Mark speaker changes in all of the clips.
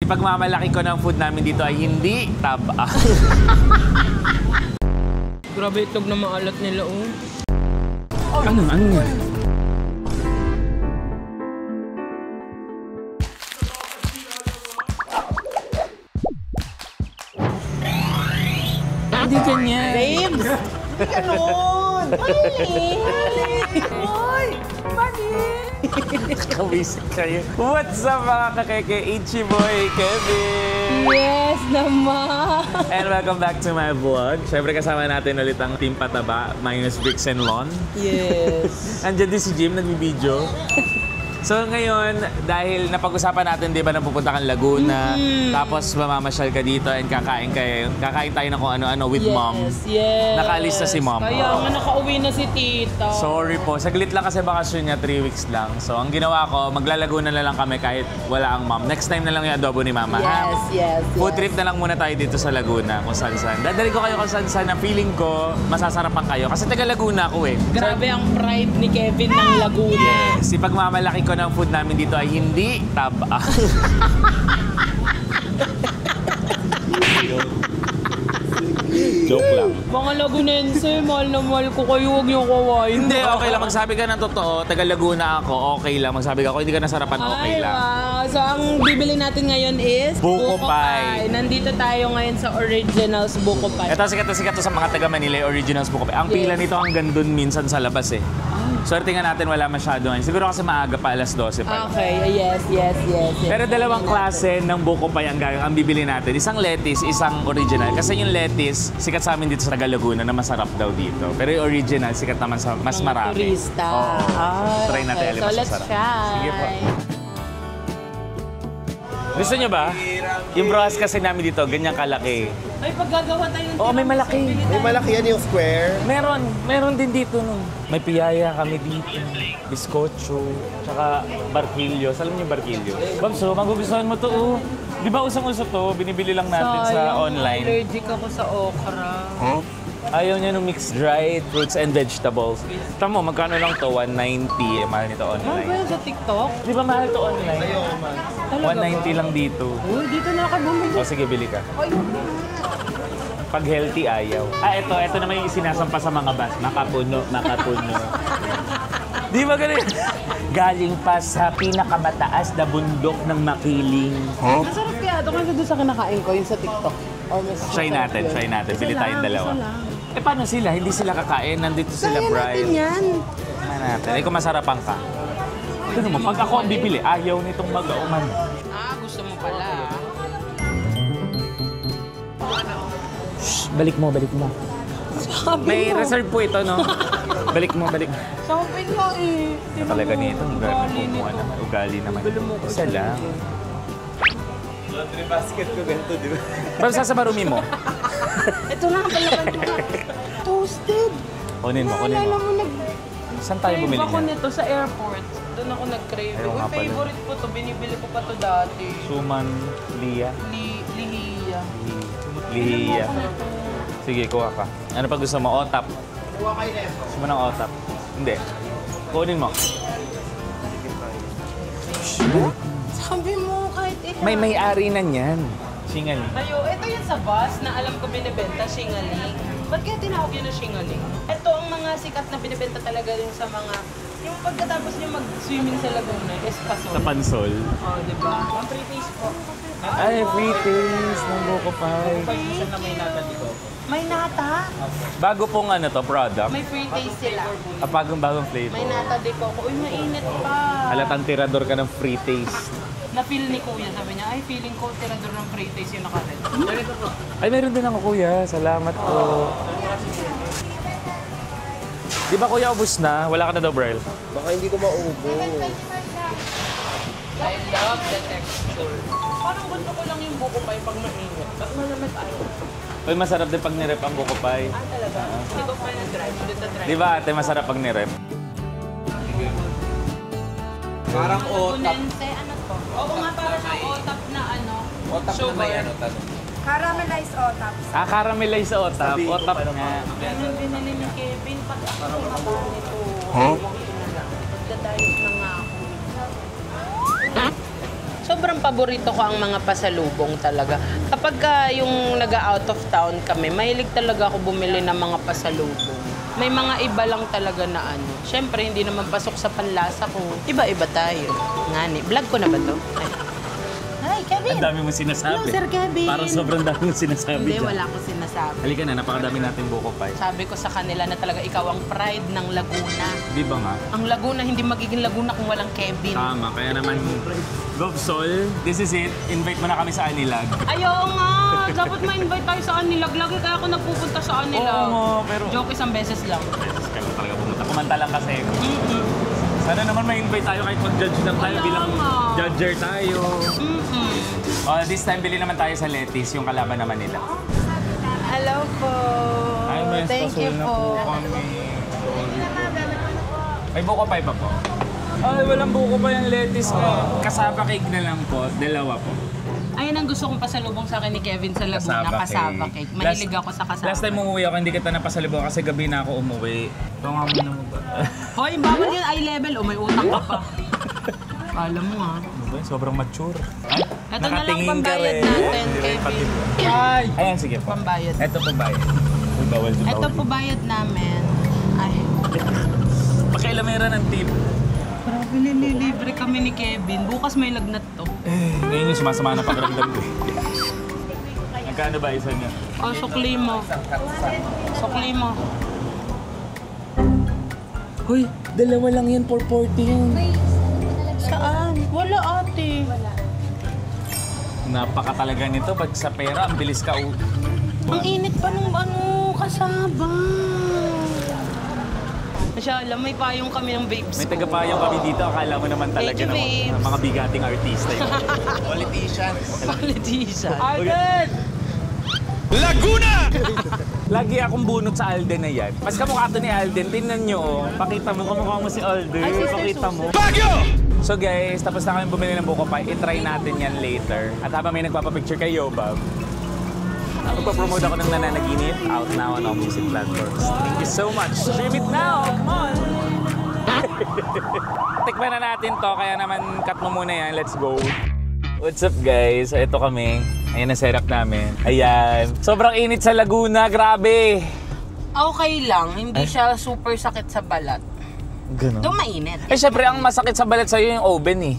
Speaker 1: Pagmamalaki ko ng food namin dito ay hindi taba.
Speaker 2: Grabe itlog na maalat nila, oh.
Speaker 1: Ano yan? Hindi ganyan.
Speaker 2: James! Hindi ganun! Hoy! Mali!
Speaker 1: Kawisik kayo. What's up mga kakeke? Ichi Boy, Kevin!
Speaker 2: Yes naman!
Speaker 1: And welcome back to my vlog. Siyempre kasama natin ulit ang Team Pataba minus Bricks and Lon.
Speaker 2: Yes!
Speaker 1: Andiyan din si Jim, nagbibideo. So ngayon, dahil napag-usapan natin, di ba, na pupunta kang Laguna, tapos mamamasyal ka dito and kakain tayo ng kung ano-ano with mom.
Speaker 2: Yes!
Speaker 1: Nakaalis na si mom.
Speaker 2: Kaya nga nakauwi na si tita.
Speaker 1: Sorry po, saglit lang kasi bakasyon niya, 3 weeks lang. So ang ginawa ko, maglalaguna na lang kami kahit wala ang mom. Next time na lang yung adobo ni mama.
Speaker 2: Yes.
Speaker 1: Food trip na lang muna tayo dito sa Laguna, kung saan-saan. Dadali ko kayo kung saan-saan na feeling ko masasarapan kayo. Kasi taga Laguna ako eh.
Speaker 2: Grabe ang pride ni Kevin ng Laguna.
Speaker 1: Yes, ipagmamalaki ko ng food namin dito ay hindi taba. Joke lang.
Speaker 2: Mga Lagunense, mahal na mahal ko kayo, huwag niyo kawain.
Speaker 1: Hindi, okay lang. Magsabi ka ng totoo, taga Laguna ako, okay lang. Magsabi ka ako, hindi ka nasarapan, okay lang.
Speaker 2: Wow. So, ang bibili natin ngayon is
Speaker 1: Buko Pie.
Speaker 2: Nandito tayo ngayon sa Originals Buko Pie.
Speaker 1: Ito, sikat to sa mga taga Manila, Originals Buko Pie. Ang pila nito hanggang dun minsan sa labas eh. Swerte nga natin wala masyado ngayon. Siguro kasi maaga pa, alas 12 pa.
Speaker 2: Okay, yes.
Speaker 1: Pero dalawang klase ng Buko Pie ang bibili natin. Isang lettuce, isang original. Kasi yung lettuce, sikat sa amin dito sa Taga Laguna na masarap daw dito. Pero yung original, sikat naman sa mas marami.
Speaker 2: Turista.
Speaker 1: Oo. Try natin,
Speaker 2: Okay. So, let's
Speaker 1: masarap.
Speaker 2: try.
Speaker 1: Sige po. Gusto niyo ba? Yung broas kasi namin dito, ganyan kalaki.
Speaker 2: Ay, paggagawa tayo ng
Speaker 1: Oo, may malaki.
Speaker 3: May malaki yan yung square.
Speaker 1: Meron din dito nun. May piyaya kami dito. Biskotso, tsaka barquillo. Alam niyo barquillo? Babso, magugustuhan mo to, oh. Di ba usang-uso to? Binibili lang natin sa online.
Speaker 2: Allergic ako sa okra.
Speaker 3: Huh?
Speaker 1: Ayaw niya ng mixed dried fruits and vegetables. Tama mo, magkano lang to? 190. Mahal nito
Speaker 2: Mahal ba
Speaker 1: online.
Speaker 2: yan sa TikTok?
Speaker 1: Di ba mahal to online?
Speaker 2: Talaga
Speaker 1: 190 lang dito.
Speaker 2: Uy, dito na ako bumili.
Speaker 1: O sige, bili ka.
Speaker 2: Ay,
Speaker 1: Pag healthy, ayaw. Ito naman yung sinasampa sa mga bus. Makapuno. Di ba ganun? Galing pa sa pinakamataas na bundok ng Makiling.
Speaker 3: Huh?
Speaker 2: masarap kaya ito kasi doon sa kinakain ko, yung sa TikTok. Or mas
Speaker 1: Try natin. Bili tayong dalawa. Paano sila? Hindi sila kakain. Nandito sila,
Speaker 2: Kaya natin
Speaker 1: Brian.
Speaker 2: yan.
Speaker 1: Kaya natin. Kung masarapan ka. Tignan mo, pag ako ang bibili, ayaw nitong mag-auman.
Speaker 2: Gusto mo pala.
Speaker 1: Shh, balik mo.
Speaker 2: Sabi
Speaker 1: May
Speaker 2: mo.
Speaker 1: reserve po ito, no? Balik mo.
Speaker 2: Sabi mo eh.
Speaker 1: Talaga nito. Ugali naman. Isa lang.
Speaker 3: Laundry basket ko ganito, di ba?
Speaker 1: Bro, sa marumi mo.
Speaker 2: Ito na ang palaban ko. Toasted.
Speaker 1: Kunin mo.
Speaker 2: Naalala mo
Speaker 1: Saan tayo bumili
Speaker 2: ako
Speaker 1: niya?
Speaker 2: nito sa airport. Doon ako nag-crave.
Speaker 1: Ayaw nga pala.
Speaker 2: Favorite ko to. Binibili ko pa to dati.
Speaker 1: Suman, Lia.
Speaker 2: Lihiya.
Speaker 1: Lihiya. Sige, kuha ka. Ano pa gusto mo? Otap.
Speaker 3: Kuha kayo na ito.
Speaker 1: Gusto mo ng otap? Hindi. Kunin mo.
Speaker 2: Sabi mo kahit ina.
Speaker 1: May may-ari na niyan. Singali.
Speaker 2: Ayo, ito yung sa bus na alam ko binibenta, Shingaling. Ba't kaya tinawag yun na Shingaling? Ito ang mga sikat na binibenta talaga rin sa mga... Yung pagkatapos niyo mag-swimming sa Laguna, Espasol.
Speaker 1: Sa pansol.
Speaker 2: Oh, di ba? Ang free taste po.
Speaker 1: Ay, free taste ng Buko Pie.
Speaker 3: na may nata dito.
Speaker 2: May nata.
Speaker 1: Bago pong product.
Speaker 2: May free taste sila.
Speaker 1: Bagong flavor.
Speaker 2: May nata di ko. Uy, mainit pa.
Speaker 1: Halatang tirador ka ng free taste.
Speaker 2: Na-feel ni Kuya, sabi niya, ay, feeling ko tirador ng free taste yung nakaret.
Speaker 1: Ay, meron din ako, kuya. Salamat po. Di ba, kuya, ubus na? Wala ka na daw, Brel?
Speaker 3: Baka hindi ko maubo.
Speaker 2: I love the texture. Parang gusto ko lang yung buko pie pag mainit. Tapos malamit ayaw.
Speaker 1: Uy, masarap din pag nirep ang Buko Pie.
Speaker 2: Talaga? Hindi ko pa na-try. Ulit na-try.
Speaker 1: Di ba, ate, masarap pag nirep?
Speaker 3: Parang otap.
Speaker 2: Unense, ano to? Oo nga, parang siyang otap na ano.
Speaker 3: Otap na may ano, tanong.
Speaker 4: Caramelized otaps.
Speaker 1: Caramelized otap.
Speaker 3: Sabihin ko
Speaker 1: Otap
Speaker 3: pa
Speaker 1: nga.
Speaker 2: Yan yung binili ni Kevin. Pag ako kumakain nito.
Speaker 3: Huh?
Speaker 2: Magda-diet na nga ako. So, sobrang paborito ko ang mga pasalubong talaga. Kapag yung nag-out of town kami, mahilig talaga ako bumili ng mga pasalubong. May mga iba lang talaga na ano. Siyempre, hindi naman pasok sa panlasa ko. Iba-iba tayo. Ngani, vlog ko na ba to? Ay. Hi, Kevin!
Speaker 1: Ang dami mo sinasabi.
Speaker 2: Hello, Sir Kevin!
Speaker 1: Parang sobrang dami mo sinasabi
Speaker 2: Hindi,
Speaker 1: dyan.
Speaker 2: wala ko sinasabi.
Speaker 1: Halika na, napakadami natin buko pie.
Speaker 2: Sabi ko sa kanila na talaga ikaw ang pride ng Laguna.
Speaker 1: Di ba nga?
Speaker 2: Ang Laguna, hindi magiging Laguna kung walang Kevin.
Speaker 1: Tama, kaya naman, Gobsol, this is it. Invite mo na kami sa Anilag.
Speaker 2: Ayaw nga! Dapat ma-invite tayo sa Anilag. Lagi kaya ako nagpupunta sa Anilag.
Speaker 1: Oo nga, pero...
Speaker 2: Joke, isang beses lang.
Speaker 1: Beses ka lang talaga pumunta. Kumanta lang kasi. Sana naman ma-invite tayo kahit mag-judge lang tayo
Speaker 2: Kaya
Speaker 1: bilang
Speaker 2: nga.
Speaker 1: judger tayo. This time, bili naman tayo sa Letis, yung kalaban naman nila.
Speaker 2: Hello po.
Speaker 1: Ay, may
Speaker 2: Thank you
Speaker 1: na
Speaker 2: po.
Speaker 1: kami. May buko pie pa po? Ay, walang buko pa yung Letis ko. Kasaba cake na lang po, dalawa po.
Speaker 2: Ayun ang gusto kong pasalubong sa akin ni Kevin sa Laguna, kasaba cake. Mahilig ako sa kasaba.
Speaker 1: Last time umuwi ako, hindi kita napasalubong kasi gabi na ako umuwi. Ito nga muna mo ba?
Speaker 2: Hoy, bawal yun eye level. O, may utang ka pa. Alam mo nga.
Speaker 1: Sobrang mature. Ay,
Speaker 2: Ito na lang
Speaker 1: nakatingin ka
Speaker 2: pambayad
Speaker 1: rin.
Speaker 2: natin,
Speaker 1: Hindi rin
Speaker 2: Kevin.
Speaker 1: pati- Ay! Ayan, sige po.
Speaker 2: Pambayad.
Speaker 1: Ito po bayad. Uy, bawal din.
Speaker 2: Ito po bayad namin. Ay.
Speaker 1: Pakialamera ng tip.
Speaker 2: Grabe, nililibre kami ni Kevin. Bukas may lagnat to.
Speaker 1: Ngayon yung sumasama na pakiramdam ko. Magkano ba isa niya?
Speaker 2: Oh, sukli mo. Sukli mo.
Speaker 1: Hoy, dalawa lang yan, 440 yun.
Speaker 2: Saan? Wala ate.
Speaker 1: Napaka talaga nito. Pag sa pera, ang bilis ka.
Speaker 2: Ang init pa nung kasaba. Masyala, may payong kami ng babes.
Speaker 1: May tagapayong kami dito. Akala mo naman talaga
Speaker 2: Thank you, babes.
Speaker 1: ng mga bigating artista yun.
Speaker 3: Politicians.
Speaker 2: Politician.
Speaker 1: Alden! Laguna! Lagi akong bunot sa Alden na yan. Mas kamukha to ni Alden. Tingnan nyo, oh. Pakita mo, kamukha mo si Alden.
Speaker 2: Ay, Sister
Speaker 1: Pakita mo.
Speaker 2: Susan.
Speaker 1: Bagyo! So guys, tapos na kami bumili ng buko pie. I-try natin yan later. At habang may nagpapapicture kay Yobab, magpapromote ako ng Nananaginip out now on all music platforms. Thank you so much. Stream it now! Come on! Tikman na natin to, kaya naman cut mo muna yan. Let's go! What's up guys? So ito kami. Ayan ang setup namin. Ayan. Sobrang init sa Laguna. Grabe!
Speaker 2: Okay lang, hindi siya super sakit sa balat.
Speaker 1: Ganun.
Speaker 2: Ito mainit.
Speaker 1: Eh syempre, ang masakit sa balat sa'yo yung oven eh.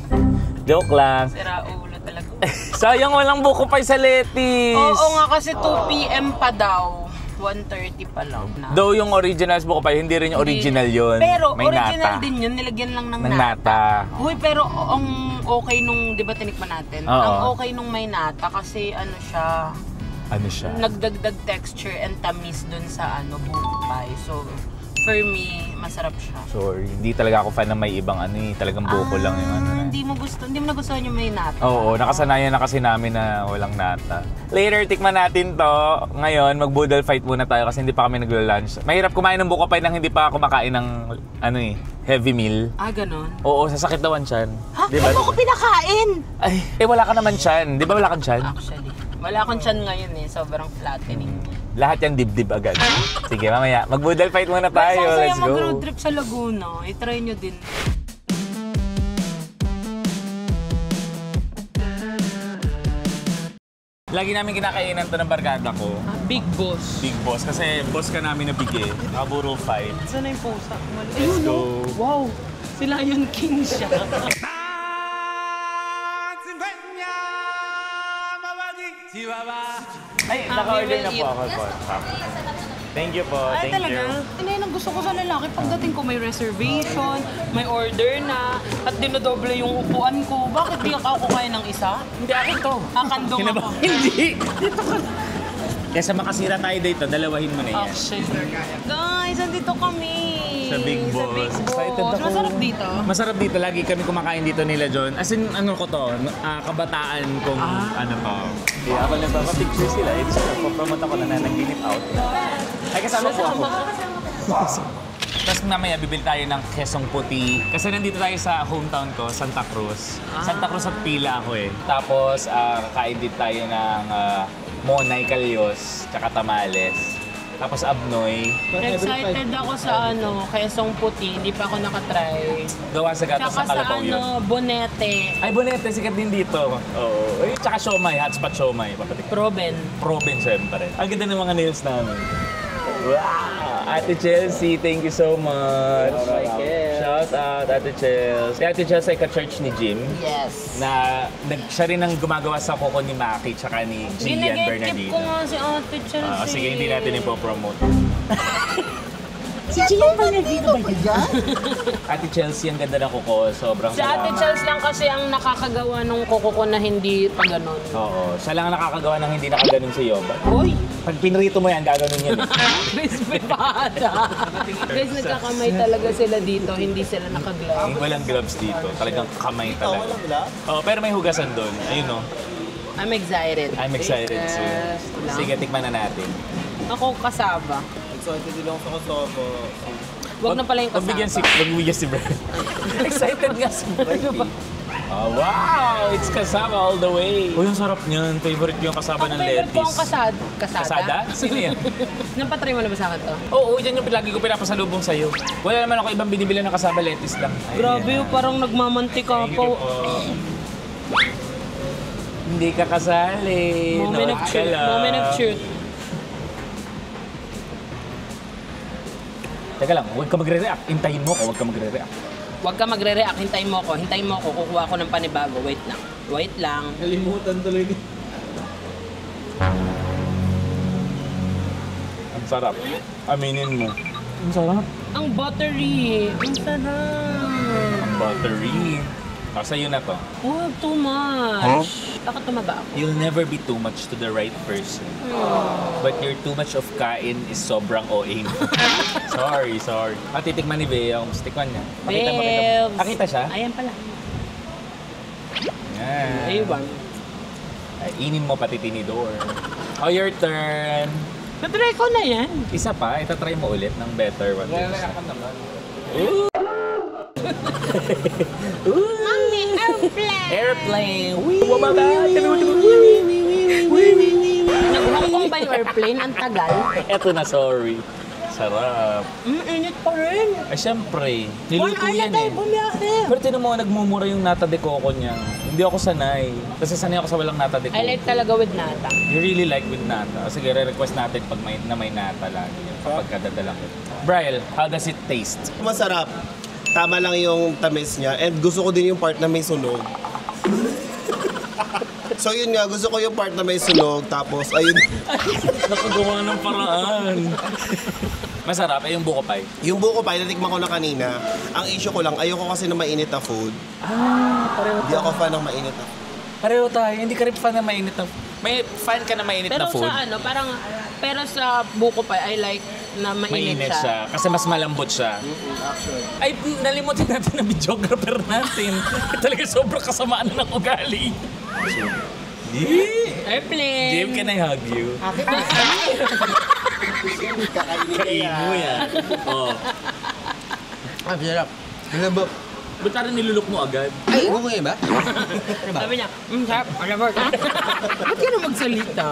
Speaker 1: Joke lang.
Speaker 2: Sira ulo talaga.
Speaker 1: Sayang walang buko pie sa Letis.
Speaker 2: Oo nga kasi 2 p.m. pa daw. 1:30 pa lang.
Speaker 1: Though yung original buko pie, hindi rin yung original yun.
Speaker 2: Pero
Speaker 1: May
Speaker 2: original
Speaker 1: nata.
Speaker 2: din yun, nilagyan lang ng
Speaker 1: Ng nata.
Speaker 2: Uy, pero ang okay nung, di ba tinikman natin?
Speaker 1: Oo.
Speaker 2: Ang okay nung may nata kasi ano siya,
Speaker 1: Ano siya?
Speaker 2: nagdagdag texture and tamis dun sa buko pie. So, for me, masarap siya.
Speaker 1: Sorry, hindi talaga ako fan ng may ibang ano eh. Talagang buko lang yung ano.
Speaker 2: Hindi mo nagustuhan yung may nata.
Speaker 1: Oo, nakasanayan na kasi namin na walang nata. Later, tikman natin to. Ngayon, mag-boodle fight muna tayo kasi hindi pa kami naglo-lunch. Mahirap kumain ng buko pie nang hindi pa kumakain ng heavy meal.
Speaker 2: Ah, ganon?
Speaker 1: Oo, sasakit daw ang tiyan.
Speaker 2: Ha?
Speaker 1: Di ba?
Speaker 2: Ba't mo ko pinakain?
Speaker 1: Ay, wala ka naman tiyan. Di ba wala kang tiyan?
Speaker 2: Actually, wala akong tiyan ngayon sobrang flattening.
Speaker 1: Lahat yan dibdib agad. Sige, mamaya. Mag-boodle fight muna tayo.
Speaker 2: Masasaya
Speaker 1: Let's go.
Speaker 2: mag-road trip sa Laguna. I-try nyo din.
Speaker 1: Lagi namin kinakainan to ng barkada ko.
Speaker 2: Big Boss.
Speaker 1: Big Boss. Kasi boss ka namin na big eh. Nakaburo fight.
Speaker 2: Saan na yung pusa?
Speaker 1: Let's go.
Speaker 2: Wow! Si Lion King siya.
Speaker 1: Ay,
Speaker 2: we
Speaker 1: naka-order
Speaker 2: will
Speaker 1: na po
Speaker 2: eat.
Speaker 1: ako po. Thank you po.
Speaker 2: Ay,
Speaker 1: Thank
Speaker 2: talaga?
Speaker 1: you.
Speaker 2: Hindi yan ang gusto ko sa lalaki. Pagdating ko may reservation, may order na, at dinodoble yung upuan ko. Bakit di ako kukain ng isa?
Speaker 1: Hindi, akin to.
Speaker 2: Kakandong ako.
Speaker 1: Hindi. Dito ka. Kesa makasira tayo dito, dalawahin mo na yan.
Speaker 2: Actually. Guys, andito kami.
Speaker 1: Sa Big Boss.
Speaker 2: Sa Big Boss.
Speaker 1: Excited ako.
Speaker 2: Masarap dito.
Speaker 1: Masarap dito. Lagi kami kumakain dito nila, John. As in, ano ko to, kabataan kong ano to. Kaya habang nagpapapicture sila, ito sila, papromote ako na nanaginip out. Ay, kasama po ako. Tapos mamaya bibili tayo ng kesong puti. Kasi nandito tayo sa hometown ko, Santa Cruz. Santa Cruz at Pila ako eh. Tapos kakain din tayo ng Monay Calyos, tsaka tamales. Tapos abnoy.
Speaker 2: Excited ako sa Quezong Puti. Hindi pa ako nakatry.
Speaker 1: Gawa sa gatas
Speaker 2: Tsaka
Speaker 1: sa
Speaker 2: sa
Speaker 1: kalabaw yun.
Speaker 2: Bonete.
Speaker 1: Ay, Bonete, sikat din dito. Oo. Ay, tsaka siomay, hotspot siomay. Papatik.
Speaker 2: Proben.
Speaker 1: Province, syempre. Ang ganda ng mga nails namin. Wow! Ate Chelsea, thank you so much. Shout out, Ate Chelsea. Si Ate Chelsea ay ka-church ni Jim.
Speaker 2: Yes.
Speaker 1: Na siya rin ang gumagawa sa kuko ni Maki tsaka ni Gian
Speaker 2: Ginagekip
Speaker 1: Bernardino.
Speaker 2: ko nga si Ate Chelsea.
Speaker 1: Sige, hindi natin ipopromote.
Speaker 2: Si Gian Bernardino ba yan?
Speaker 1: Ate Chelsea, ang ganda ng kuko. Sobrang
Speaker 2: Si Ate Chelsea lang kasi ang nakakagawa nung kuko ko na hindi pa ganon.
Speaker 1: Oo. Siya lang ang nakakagawa ng hindi nakaganon si Yoba.
Speaker 2: Hoy!
Speaker 1: Pag pinrito mo yan, gaganon yan.
Speaker 2: Crispy pata. Guys, nagkakamay talaga sila dito. Hindi sila nakaglove.
Speaker 1: Walang gloves dito. Talagang kamay talaga. Oo, pero may hugasan doon. Ayun o.
Speaker 2: I'm excited.
Speaker 1: I'm excited too.
Speaker 2: Yes, lang.
Speaker 1: Sige, tikman na natin.
Speaker 2: Ako kasaba.
Speaker 3: Excited din ako sa kasama.
Speaker 2: Wag na pala yung kasaba.
Speaker 1: Magbigyan si Brad. Excited nga si Brad. Oh, wow! It's kasaba all the way. Uy, ang sarap niyan. Favorite ko yung kasaba ng
Speaker 2: Favorite ko ang
Speaker 1: lettuce.
Speaker 2: kasada.
Speaker 1: Kasada? Sino yan?
Speaker 2: Napatry mo na ba sa akin to?
Speaker 1: Oo, yan yung lagi ko pinapasalubong sa'yo. Wala naman ako ibang binibili ng kasaba lettuce lang. Ay,
Speaker 2: Grabe,
Speaker 1: yan.
Speaker 2: parang nagmamantika
Speaker 1: Thank
Speaker 2: po.
Speaker 1: you po. Hindi ka kasali.
Speaker 2: Moment of truth. Moment of truth.
Speaker 1: Teka lang, huwag ka magre-react. Hintayin mo ko, huwag ka magre-react.
Speaker 2: Huwag ka magre-react. Hintayin mo ko. Hintayin mo ko. Kukuha ko ng panibago. Wait lang. Wait lang.
Speaker 3: Nalimutan tuloy ni...
Speaker 1: Ang sarap. Aminin mo. Ang sarap.
Speaker 2: Ang buttery. Ang sarap.
Speaker 1: Ang buttery. Sa'yo na to.
Speaker 2: Oh, too much. Bakit tumaba ako?
Speaker 1: You'll never be too much to the right person. But your too much of kain is sobrang OA mo. sorry. Titikman ni Bea. Tikman niya.
Speaker 2: Babes.
Speaker 1: Nakita siya?
Speaker 2: Ayan pala.
Speaker 1: Yan.
Speaker 2: Aywan.
Speaker 1: Ay, inin mo pati tinidor. Oh, your turn.
Speaker 2: Natry ko na yan.
Speaker 1: Isa pa, itatry mo ulit ng better one.
Speaker 3: Ako naman.
Speaker 2: Mami, airplane!
Speaker 1: Airplane! Wee! Bumaba!
Speaker 2: Nag-Hong Kong ba yung airplane? Ang tagal.
Speaker 1: Eto na, sorry. Sarap.
Speaker 2: Init pa rin.
Speaker 1: Ay, syempre. Niluto yan eh.
Speaker 2: bumiyahe.
Speaker 1: Pero tinan mo, nagmumura yung nata de coco niya. Hindi ako sanay. Kasi sanay ako sa walang nata de coco.
Speaker 2: I like talaga with nata.
Speaker 1: You really like with nata. Sige, re-request natin pag may nata lagi. Kapag kadadala ko. Brian, how does it taste?
Speaker 3: Masarap. Tama lang yung tamis niya. And gusto ko din yung part na may sunog. So yun nga, gusto ko yung part na may sunog. Tapos, ayun.
Speaker 1: Nakagawa ng paraan. Masarap, yung buko pie.
Speaker 3: Yung buko pie, natikman ko na kanina. Ang issue ko lang, ayoko kasi ng mainit na food.
Speaker 1: Pareho
Speaker 3: Hindi ako fan ng mainit na food.
Speaker 1: Pareho tayo. Hindi ka rin fan ng mainit na May fan ka na mainit
Speaker 2: Pero
Speaker 1: na food?
Speaker 2: sa pero sa buko pa, I like na mainit siya.
Speaker 1: Kasi mas malambot siya. Ay, nalimutin natin na videographer natin. Talaga sobrang kasamaan ng ugali.
Speaker 2: Airplane!
Speaker 1: Jim, can I hug you? Kainin mo yan. Oh.
Speaker 3: Sarap. Ano ba?
Speaker 1: Ba't parang nilulok mo agad?
Speaker 3: Ay, mo ba?
Speaker 2: Sabi niya, sarap, alam mo. Ba't ka na magsalita?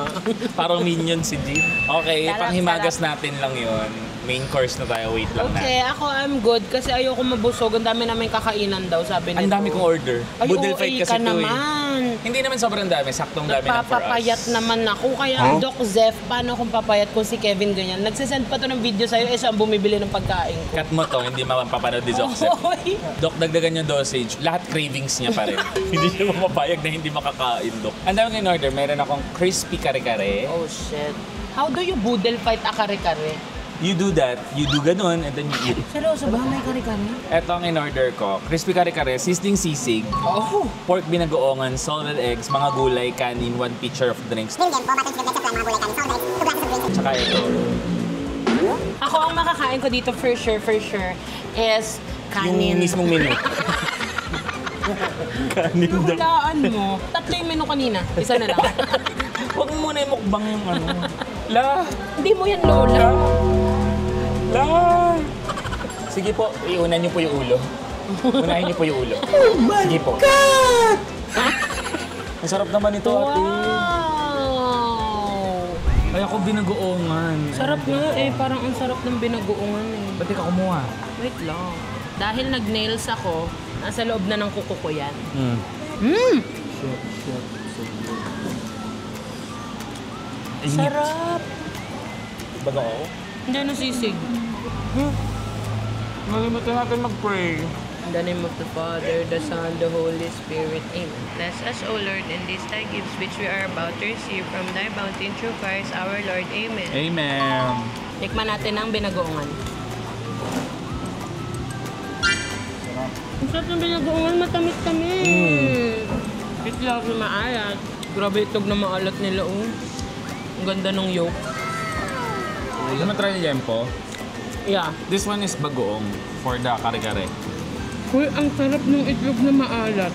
Speaker 1: Parang minion si Jim. Okay, panghimagas natin lang yon. Main course na tayo, wait lang
Speaker 2: Okay,
Speaker 1: na.
Speaker 2: ako I'm good kasi ayoko mabusog. Ang dami namin kakainan daw, sabi nito.
Speaker 1: Ang dami kong order.
Speaker 2: Ay,
Speaker 1: Budel
Speaker 2: OA
Speaker 1: fight kasi
Speaker 2: ka
Speaker 1: to eh.
Speaker 2: naman.
Speaker 1: Hindi naman sobrang dami, saktong dami lang for us.
Speaker 2: Nagpapapayat naman ako. Kaya Doc Zef, paano akong papayat kung si Kevin ganyan? Nagsisend pa to ng video sa'yo, siya ang bumibili ng pagkain ko.
Speaker 1: Cut mo to, hindi mapapanood ni Joseph.
Speaker 2: Oy!
Speaker 1: Dok, dagdagan yung dosage. Lahat cravings niya pa rin. Hindi siya mapapayag na hindi makakain, Dok. Ang daming in order, meron akong crispy kare-kare.
Speaker 2: Oh shit. How do you budel fight a kare-kare?
Speaker 1: You do that, you do ganun, and then you eat.
Speaker 2: Seryoso ba? May kare-kare?
Speaker 1: Ito ang in order ko. Crispy kare-kare, sizzling sisig,
Speaker 2: Oh!
Speaker 1: pork binagoongan, salted eggs, mga gulay, kanin, 1 pitcher of drinks.
Speaker 5: Din po, batang chicken sa mga gulay kanin, solid, 2 glasses of drinks.
Speaker 1: Tsaka ito.
Speaker 2: Ako ang makakain ko dito for sure, is
Speaker 1: Yung
Speaker 2: kanin.
Speaker 1: mismong menu. Kanin daw.
Speaker 2: Hulaan mo. Tatlo yung menu kanina. Isa na lang.
Speaker 1: Huwag mo muna yung mukbang yung ano. La!
Speaker 2: Hindi mo yan, Lola.
Speaker 1: La! Sige po, iunan niyo po yung ulo. Unahin niyo po yung ulo. Sige po. Ang sarap naman ito, ate.
Speaker 2: Wow!
Speaker 1: Kaya ako binagoongan.
Speaker 2: Sarap nga eh, parang ang sarap ng binagoongan eh.
Speaker 1: Ba't di ka kumuha?
Speaker 2: Wait lang. Dahil nag-nails ako, nasa loob na ng kuko ko yan. Sarap!
Speaker 1: Baga ako?
Speaker 2: Hindi nasisig.
Speaker 1: Malimutan natin mag-pray.
Speaker 2: In the name of the Father, the Son, the Holy Spirit. Amen. Bless us, O Lord, in these thy gifts which we are about to receive from thy bounty through Christ our Lord. Amen.
Speaker 1: Amen.
Speaker 2: Tikman natin ang binagoongan. Ang sarap ng binagoongan, matamis-tamis. Itlog na maalat. Grabe itlog na maalat nila, oh. Ang ganda ng yolk.
Speaker 1: Gusto mo try ni Jempo?
Speaker 2: Yeah.
Speaker 1: This one is bagoong for the kare-kare.
Speaker 2: Uy, ang sarap ng itlog na maalat.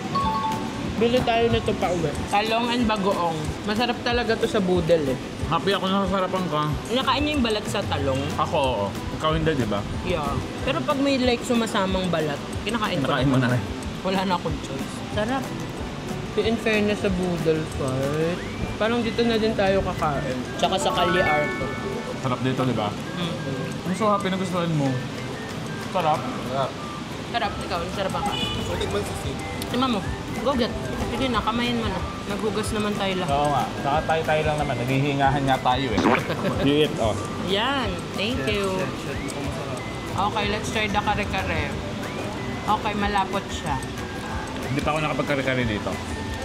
Speaker 2: Bili tayo nito pa uwi. Talong and bagoong. Masarap talaga to sa boodle eh.
Speaker 1: Happy ako na sasarapan ka.
Speaker 2: Nakain niyo yung balat sa talong?
Speaker 1: Ako, oo. Ikaw hindi, di ba?
Speaker 2: Yeah. Pero pag may like sumasamang balat, kinakain ko.
Speaker 1: Nakain mo na rin.
Speaker 2: Wala na akong choice. Sarap. In fairness sa boodle fight, parang dito na din tayo kakain. Tsaka sa Calle Arco.
Speaker 1: Sarap dito, di ba? I'm so happy na gustuhan mo. Sarap.
Speaker 2: Sarap, ikaw, sarap ka.
Speaker 3: So, tikman sa steak.
Speaker 2: Tima mo, go get. Sige na, kamayin mo na. Naghugas naman tayo lahat.
Speaker 1: Oo nga. Saka tayo lang naman. Naghihingahan nga tayo eh. You eat, oh.
Speaker 2: Yan, thank you. Okay, let's try the kare-kare. Okay, malapot siya.
Speaker 1: Hindi pa ako nakapagkare-kare dito.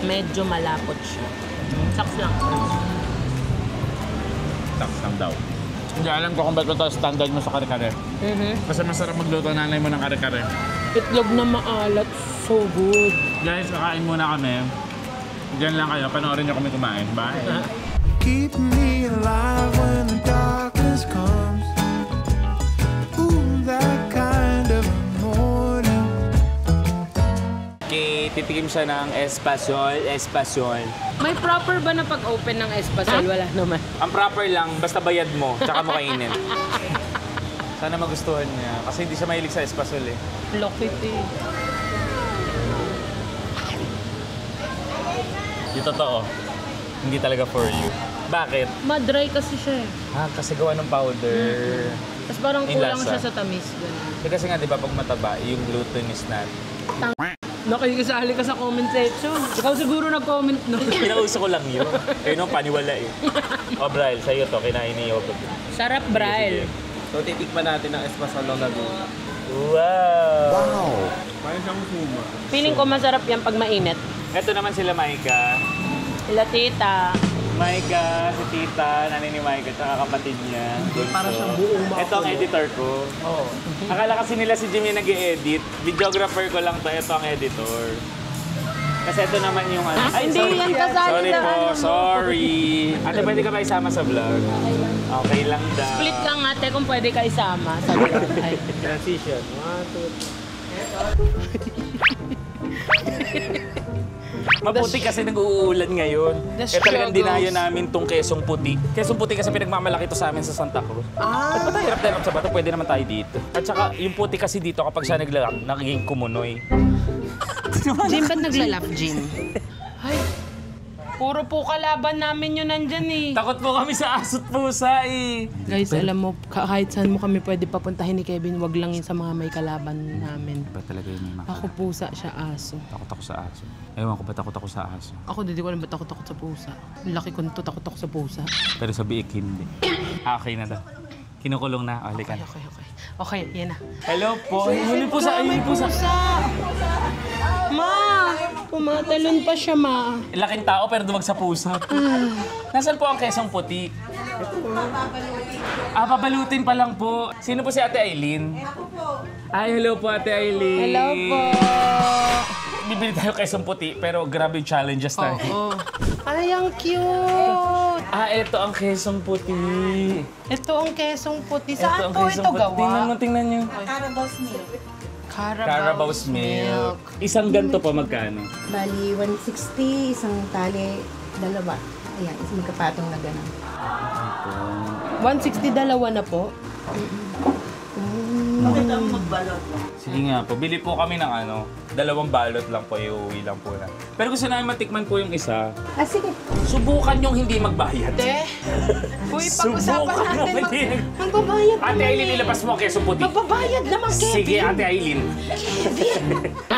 Speaker 2: Medyo malapot siya. Saks lang.
Speaker 1: Saks lang daw. Hindi alam ko kung ba't ito standard mo sa kare-kare. Kasi masarap magluto ang nanay mo ng kare-kare.
Speaker 2: Itlog na maalat, so good.
Speaker 1: Guys, kakain muna kami. Diyan lang kayo. Panoorin niyo kami kumain. Bye!
Speaker 6: Keep me alive when the darkness comes. Ooh, that kind of morning.
Speaker 1: Okay, titikim siya ng espasol.
Speaker 2: May proper ba na pag-open ng espasol? Wala naman.
Speaker 1: Ang proper lang, basta bayad mo, tsaka mo kainin. Sana magustuhan niya. Kasi hindi siya mahilig sa espasol eh.
Speaker 2: Lokit eh.
Speaker 1: Yung totoo, hindi talaga for you. Bakit?
Speaker 2: Ma-dry kasi siya eh.
Speaker 1: Kasi gawa ng powder.
Speaker 2: Tapos parang
Speaker 1: Yung
Speaker 2: kulang
Speaker 1: lasa.
Speaker 2: siya sa tamis. Ganun.
Speaker 1: Kasi nga, di ba, pag mataba, yung glutinous na.
Speaker 2: Nakikisali ka sa comment section. Ikaw siguro nag-comment no.
Speaker 1: Pinauso ko lang yun. Kayo nung paniwala eh. O, Brian, sa'yo to, kinain ni Yoko.
Speaker 2: Sarap, Braille.
Speaker 3: So, titikman natin ang espasol ng Laguna.
Speaker 1: Wow!
Speaker 3: Parang siyang suma.
Speaker 2: Feeling ko masarap yan pag mainit.
Speaker 1: Ito naman sila, Maika.
Speaker 2: Sila tita.
Speaker 1: Maika, si tita, nanay ni Maika, tsaka kapatid niya. Para siyang buong mako. Ito ang editor ko. Oh. Akala kasi nila si Jimmy nag-e-edit. Videographer ko lang to. Ito ang editor. Kasi ito naman yung ano. Ay,
Speaker 2: Hindi yan kasali
Speaker 1: sorry
Speaker 2: sa
Speaker 1: po,
Speaker 2: ano mo.
Speaker 1: sorry. Ate, pwede ka ba isama sa vlog? Okay lang daw.
Speaker 2: Split lang ate kung pwede ka isama sa vlog. Ay.
Speaker 3: Transition. 1, 2,
Speaker 1: Maputi kasi nag-uulan ngayon.
Speaker 2: The
Speaker 1: Eh talagang
Speaker 2: struggles.
Speaker 1: dinayo namin tong Quezong Puti. Quezong Puti kasi pinagmamalaki to sa amin sa Santa Cruz. Ba't ba tayo hirap sa bato? Pwede naman tayo dito. At saka yung puti kasi dito kapag siya naglalak, nagiging kumunoy.
Speaker 2: Jim, ba't naglalap, Jim? Ay, puro po kalaban namin yun nandyan eh.
Speaker 1: Takot po kami sa aso't pusa eh.
Speaker 2: Guys, alam mo, kahit saan mo kami pwede papuntahin ni Kevin, wag lang yun sa mga may kalaban namin.
Speaker 1: Ba talaga yun yung
Speaker 2: Ako pusa, siya aso.
Speaker 1: Takot ako sa aso. Ewan ko ba takot ako sa aso.
Speaker 2: Ako, di ko alam ba't takot sa pusa. Laki ko nito, takot ako sa pusa.
Speaker 1: Pero sa biik hindi. Okay na daw. Kinukulong na. Halika na.
Speaker 2: Okay. Okay, yan na.
Speaker 1: Hello po. Huli po sa
Speaker 2: May pusa! Ma! Pumatalon pa siya, ma.
Speaker 1: Laking tao pero duwag sa pusa. Nasaan po ang Quezong Puti? Pabalutin pa lang po. Sino po si Ate Aileen? Ako po. Ay, hello po Ate Aileen.
Speaker 2: Hello po.
Speaker 1: Bibili tayo Quezong Puti pero grabe yung challenges tayo.
Speaker 2: Oo. Ay, ang cute!
Speaker 1: Ito ang Quezong Puti.
Speaker 2: Ito ang Quezong Puti.
Speaker 1: Ito
Speaker 2: Saan
Speaker 1: ang
Speaker 2: po
Speaker 1: Quezong
Speaker 2: ito
Speaker 1: Puti.
Speaker 2: gawa?
Speaker 1: Tingnan nyo. Carabao's Milk. Isang ganto po magkano?
Speaker 4: Bali, 160, isang tali, dalawa. Ayan, isang magkapatong na gano'n.
Speaker 2: 160 dalawa na po.
Speaker 7: Bakit ang magbalot mo?
Speaker 1: Sige nga po, bili po kami ng 2 balot lang po, iuwi lang po na. Pero gusto namin matikman po yung isa.
Speaker 4: Sige.
Speaker 1: Subukan yung hindi magbayad.
Speaker 2: Te, uy, pag-usapan
Speaker 1: Subukan
Speaker 2: natin,
Speaker 1: yung hindi.
Speaker 2: magbabayad
Speaker 1: Ate Aileen, ilabas mo ang keso puti.
Speaker 2: Magbabayad naman, Kevin.
Speaker 1: Sige, Ate Aileen.